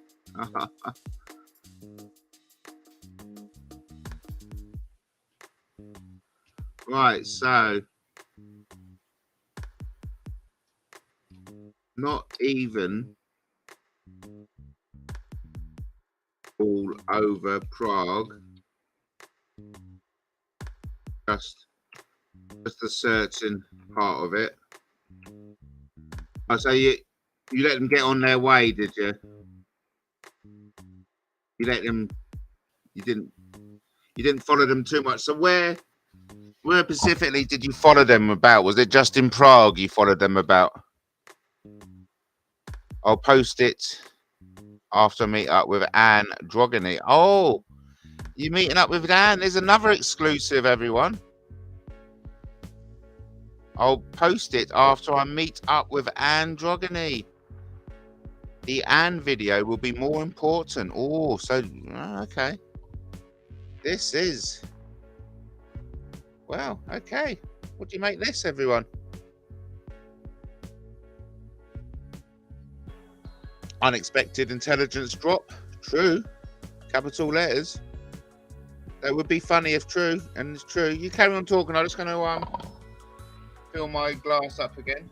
Right, so not even all over Prague, just a certain part of it. Oh, so you let them get on their way, did you? You let them. You didn't follow them too much. So where specifically did you follow them about? Was it just in Prague you followed them about? I'll post it after I meet up with Anne Drogany. Oh, you're meeting up with Anne. There's another exclusive, everyone. I'll post it after I meet up with Anne Drogany. The Anne video will be more important. Oh, so, okay. This is... Well, okay. What do you make this, everyone? Unexpected intelligence drop. True. Capital letters. That would be funny if true, and it's true. You carry on talking. I'm just going to fill my glass up again.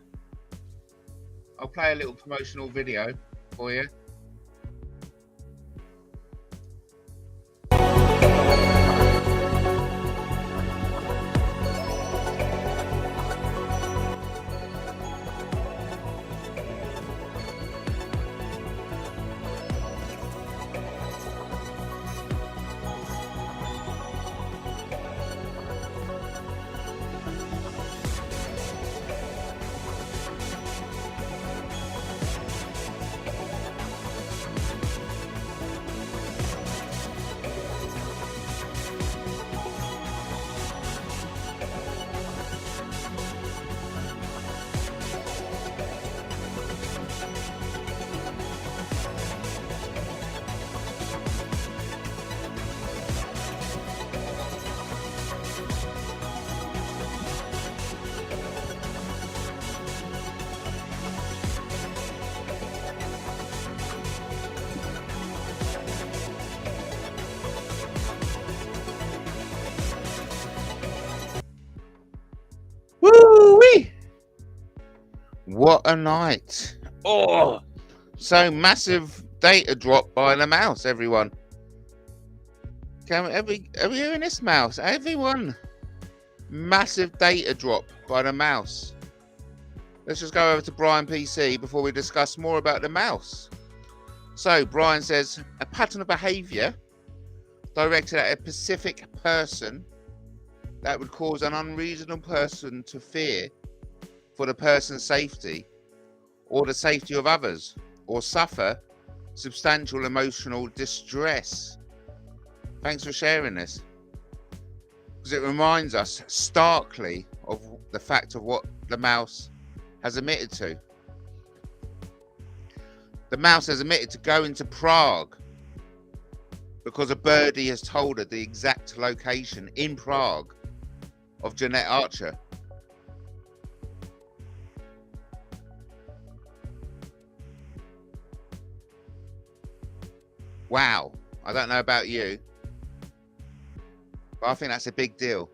I'll play a little promotional video for you. Woo-wee! What a night. Oh, so massive data drop by the mouse, everyone. Are we hearing this, mouse? Everyone. Massive data drop by the mouse. Let's just go over to Brian PC before we discuss more about the mouse. So Brian says, a pattern of behavior directed at a specific person that would cause an unreasonable person to fear for the person's safety or the safety of others, or suffer substantial emotional distress. Thanks for sharing this, because it reminds us starkly of the fact of what the mouse has admitted to. The mouse has admitted to going to Prague because a birdie has told her the exact location in Prague of Jeanette Archer. Wow. I don't know about you, but I think that's a big deal.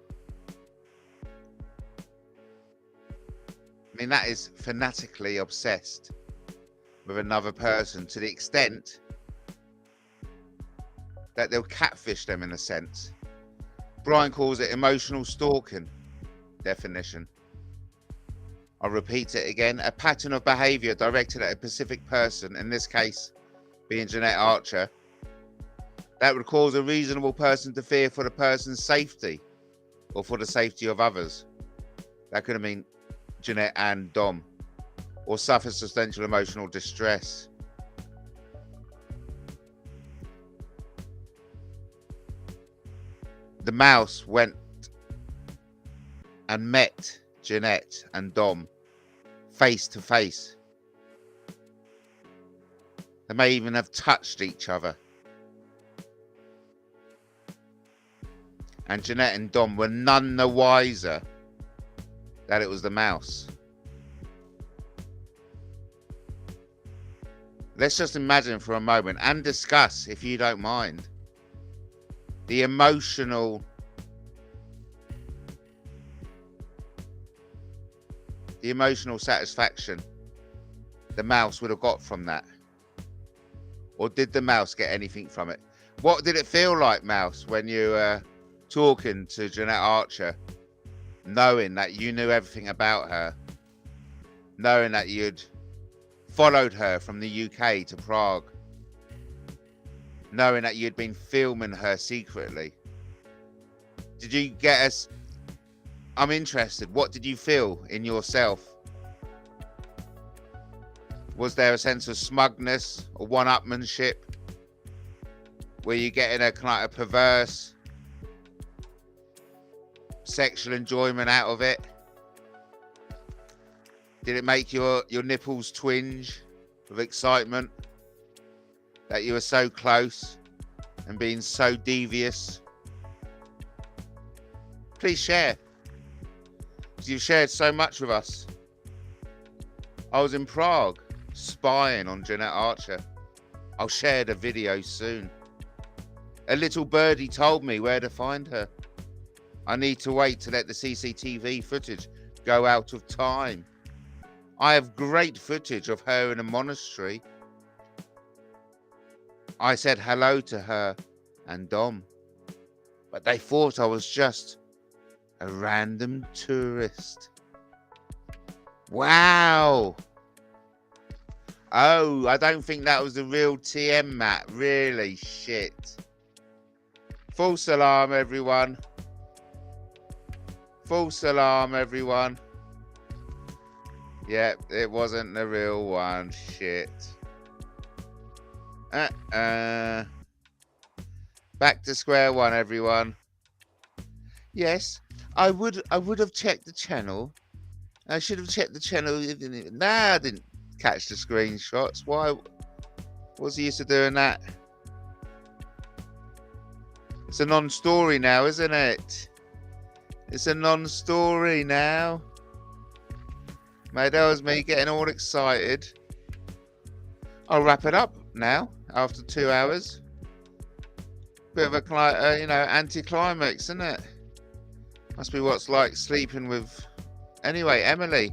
I mean, that is fanatically obsessed with another person to the extent that they'll catfish them in a sense. Brian calls it emotional stalking definition. I'll repeat it again. A pattern of behavior directed at a specific person, in this case being Jeanette Archer, that would cause a reasonable person to fear for the person's safety or for the safety of others. That could have been Jeanette and Dom, or suffer substantial emotional distress. The mouse went and met Jeanette and Dom face to face. They may even have touched each other. And Jeanette and Dom were none the wiser that it was the mouse. Let's just imagine for a moment and discuss, if you don't mind, the emotional satisfaction the mouse would have got from that. Or did the mouse get anything from it? What did it feel like, mouse, when you were talking to Jeanette Archer, knowing that you knew everything about her, knowing that you'd followed her from the UK to Prague, knowing that you'd been filming her secretly? Did you get us? I'm interested. What did you feel in yourself? Was there a sense of smugness or one-upmanship? Were you getting a kind of perverse sexual enjoyment out of it? Did it make your nipples twinge with excitement that you were so close and being so devious? Please share, because you've shared so much with us. I was in Prague spying on Jeanette Archer. I'll share the video soon. A little birdie told me where to find her. I need to wait to let the CCTV footage go out of time. I have great footage of her in a monastery. I said hello to her and Dom, but they thought I was just a random tourist. Wow. Oh, I don't think that was the real TM, Matt. Really? Shit. False alarm, everyone. False alarm, everyone. Yep, it wasn't the real one. Shit. Back to square one, everyone. Yes, I would have checked the channel. I should have checked the channel. Nah, I didn't catch the screenshots. Why? What's the use of doing that? It's a non-story now, isn't it? It's a non-story now. Mate, that was me getting all excited. I'll wrap it up now after 2 hours. Bit of a, anti-climax, isn't it? Must be what's like sleeping with... Anyway, Emily.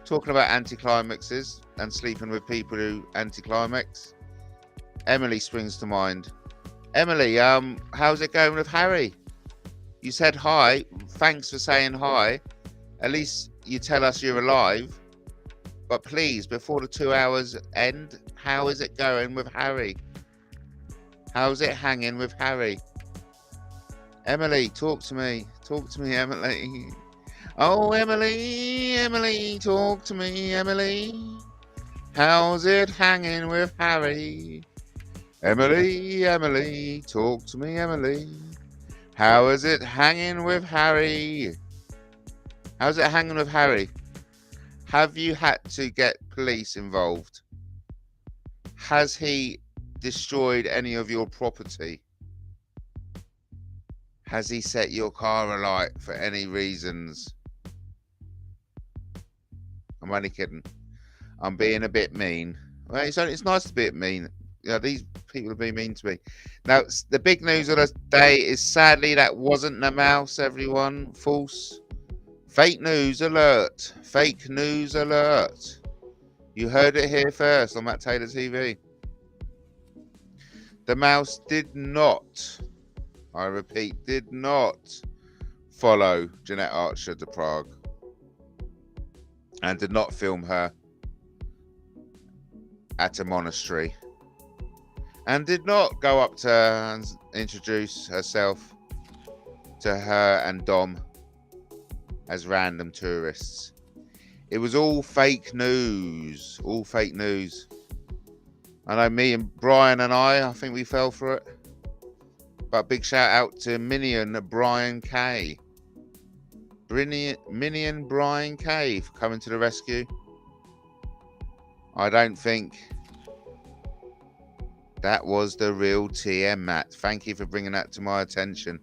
Talking about anti-climaxes and sleeping with people who anti-climax. Emily springs to mind. Emily, how's it going with Harry? You said hi. Thanks for saying hi. At least you tell us you're alive. But please, before the 2 hours end, how is it going with Harry? How's it hanging with Harry? Emily, talk to me. Talk to me, Emily. Oh, Emily, talk to me, Emily. How's it hanging with Harry? Emily, talk to me, Emily. How is it hanging with Harry? How's it hanging with Harry? Have you had to get police involved? Has he destroyed any of your property? Has he set your car alight for any reasons? I'm only kidding. I'm being a bit mean. Well, it's nice to be a bit mean. You know, these people are being mean to me. Now, the big news of the day is sadly that wasn't the mouse, everyone. False. Fake news alert. Fake news alert. You heard it here first on MattTaylorTV. The mouse did not, I repeat, did not follow Jeanette Archer to Prague and did not film her at a monastery and did not go up to her and introduce herself to her and Dom as random tourists. It was all fake news. All fake news. I know me and Brian and I think we fell for it. But big shout out to Minion Brian K. Minion Brian K for coming to the rescue. I don't think that was the real TM, Matt. Thank you for bringing that to my attention.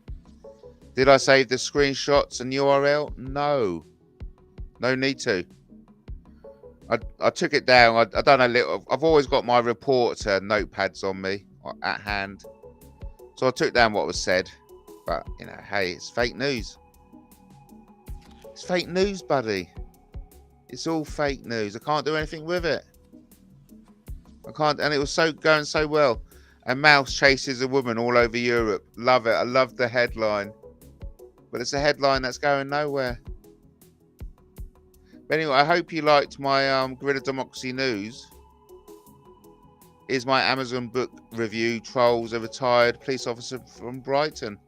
Did I save the screenshots and URL? No. No need to. I took it down. I done a little. I've always got my reporter notepads on me at hand, so I took down what was said. But you know, hey, it's fake news. It's fake news, buddy. It's all fake news. I can't do anything with it. I can't. And it was going so well. A mouse chases a woman all over Europe. Love it. I love the headline, but it's a headline that's going nowhere. But anyway, I hope you liked my Guerrilla Democracy News. Is my Amazon book review, Trolls, a retired police officer from Brighton.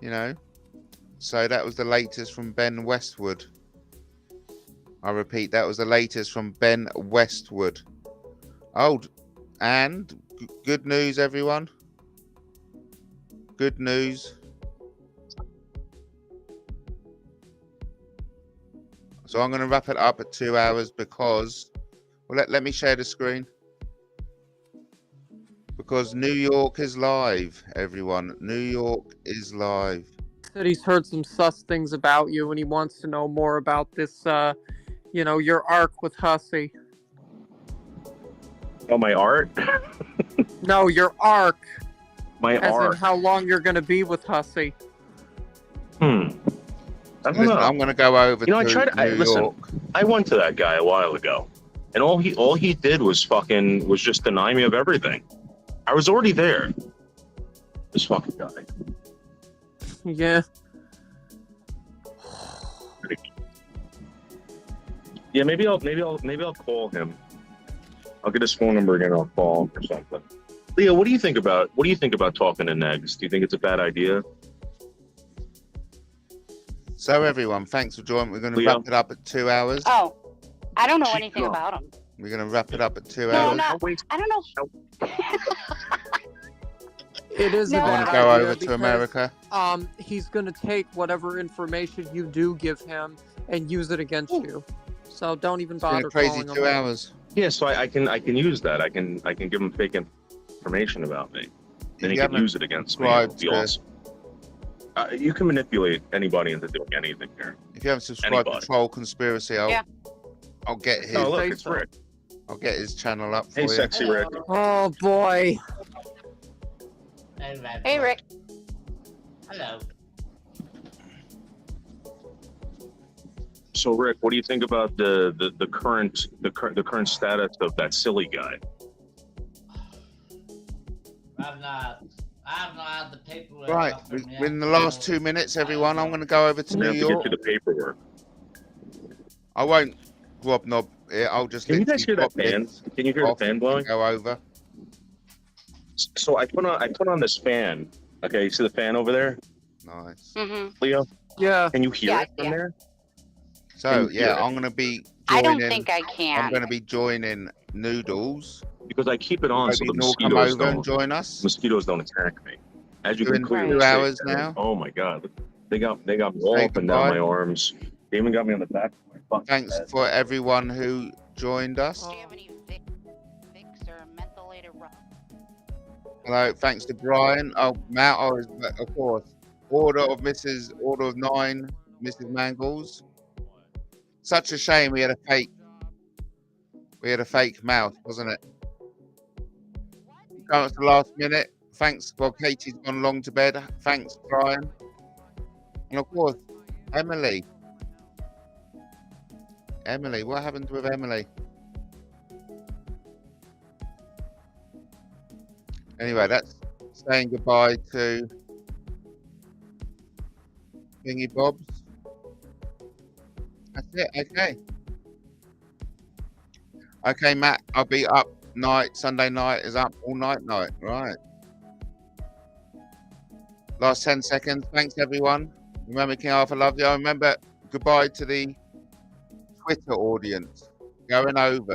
You know, so that was the latest from Ben Westwood. I repeat, that was the latest from Ben Westwood. Oh, and good news, everyone. Good news. So I'm going to wrap it up at 2 hours because, well, let me share the screen. Because New York is live, everyone. New York is live. Said he's heard some sus things about you and he wants to know more about this, you know, your arc with Hussey. Oh, my art? No, your arc. My as arc. in how long you're going to be with Hussey. I don't know. I'm going to go over to New York. I went to that guy a while ago, and all he did was just deny me of everything. I was already there. This fucking guy. Yeah. Yeah, maybe I'll call him. I'll get his phone number again. I'll call him or something. Leo, what do you think about talking to Negs? Do you think it's a bad idea? So everyone, thanks for joining. We're going to wrap it up at 2 hours. Oh, I don't know anything about him. We're going to wrap it up at 2 No, hours. no, I don't know. It is No. a You want bad to go idea over to because, America? he's going to take whatever information you do give him and use it against you. So don't even It's been bother a crazy calling 2 him. hours. Yeah, so I can use that. I can give him fake information about me. Then he can use it against me. It'll be awesome. You can manipulate anybody into doing anything here. If you haven't subscribed to Troll Conspiracy, I'll get his. Oh, look, it's Rick. I'll get his channel up for Hey, you. sexy Rick. Oh boy. Hey, Rick. Hello. So, Rick, what do you think about the current status of that silly guy? I have not had the paperwork. Right, in the last 2 minutes, everyone, I'm going to go over to New We have to York. get you the paperwork. I won't Rob Knob here. I'll just. Can you guys hear that fan? Can you hear the fan blowing? Go over. So I put on this fan. Okay, you see the fan over there, Nice. Mm-hmm. Leo? Yeah. Can you hear Yeah, it from there? So yeah, I'm going to be. I don't joining- think I can. I'm going to be joining Noodles. Because I keep it on so Maybe the Noel come mosquitoes over and don't join us. mosquitoes don't attack me. As you Doing can clearly 2 see. hours now. Oh my God, they got me all Say up and down goodbye. my arms. They even got me on the back of my fucking Thanks head. for everyone who joined us. Do you have any Vicks or mentholated Hello, thanks to Brian. Oh, Matt, oh, of course. Order of 9, Mrs. Mangles. Such a shame we had a fake mouth, wasn't it? Come to the last minute. Thanks. Well, Katie's gone long to bed. Thanks, Brian. And of course, Emily. Emily, what happened with Emily? Anyway, that's saying goodbye to Thingy Bobs. That's it. Okay. Okay, Matt, I'll be up Sunday night is up all night. Right. Last 10 seconds. Thanks, everyone. Remember, King Arthur loves you. Remember, goodbye to the Twitter audience. Going over.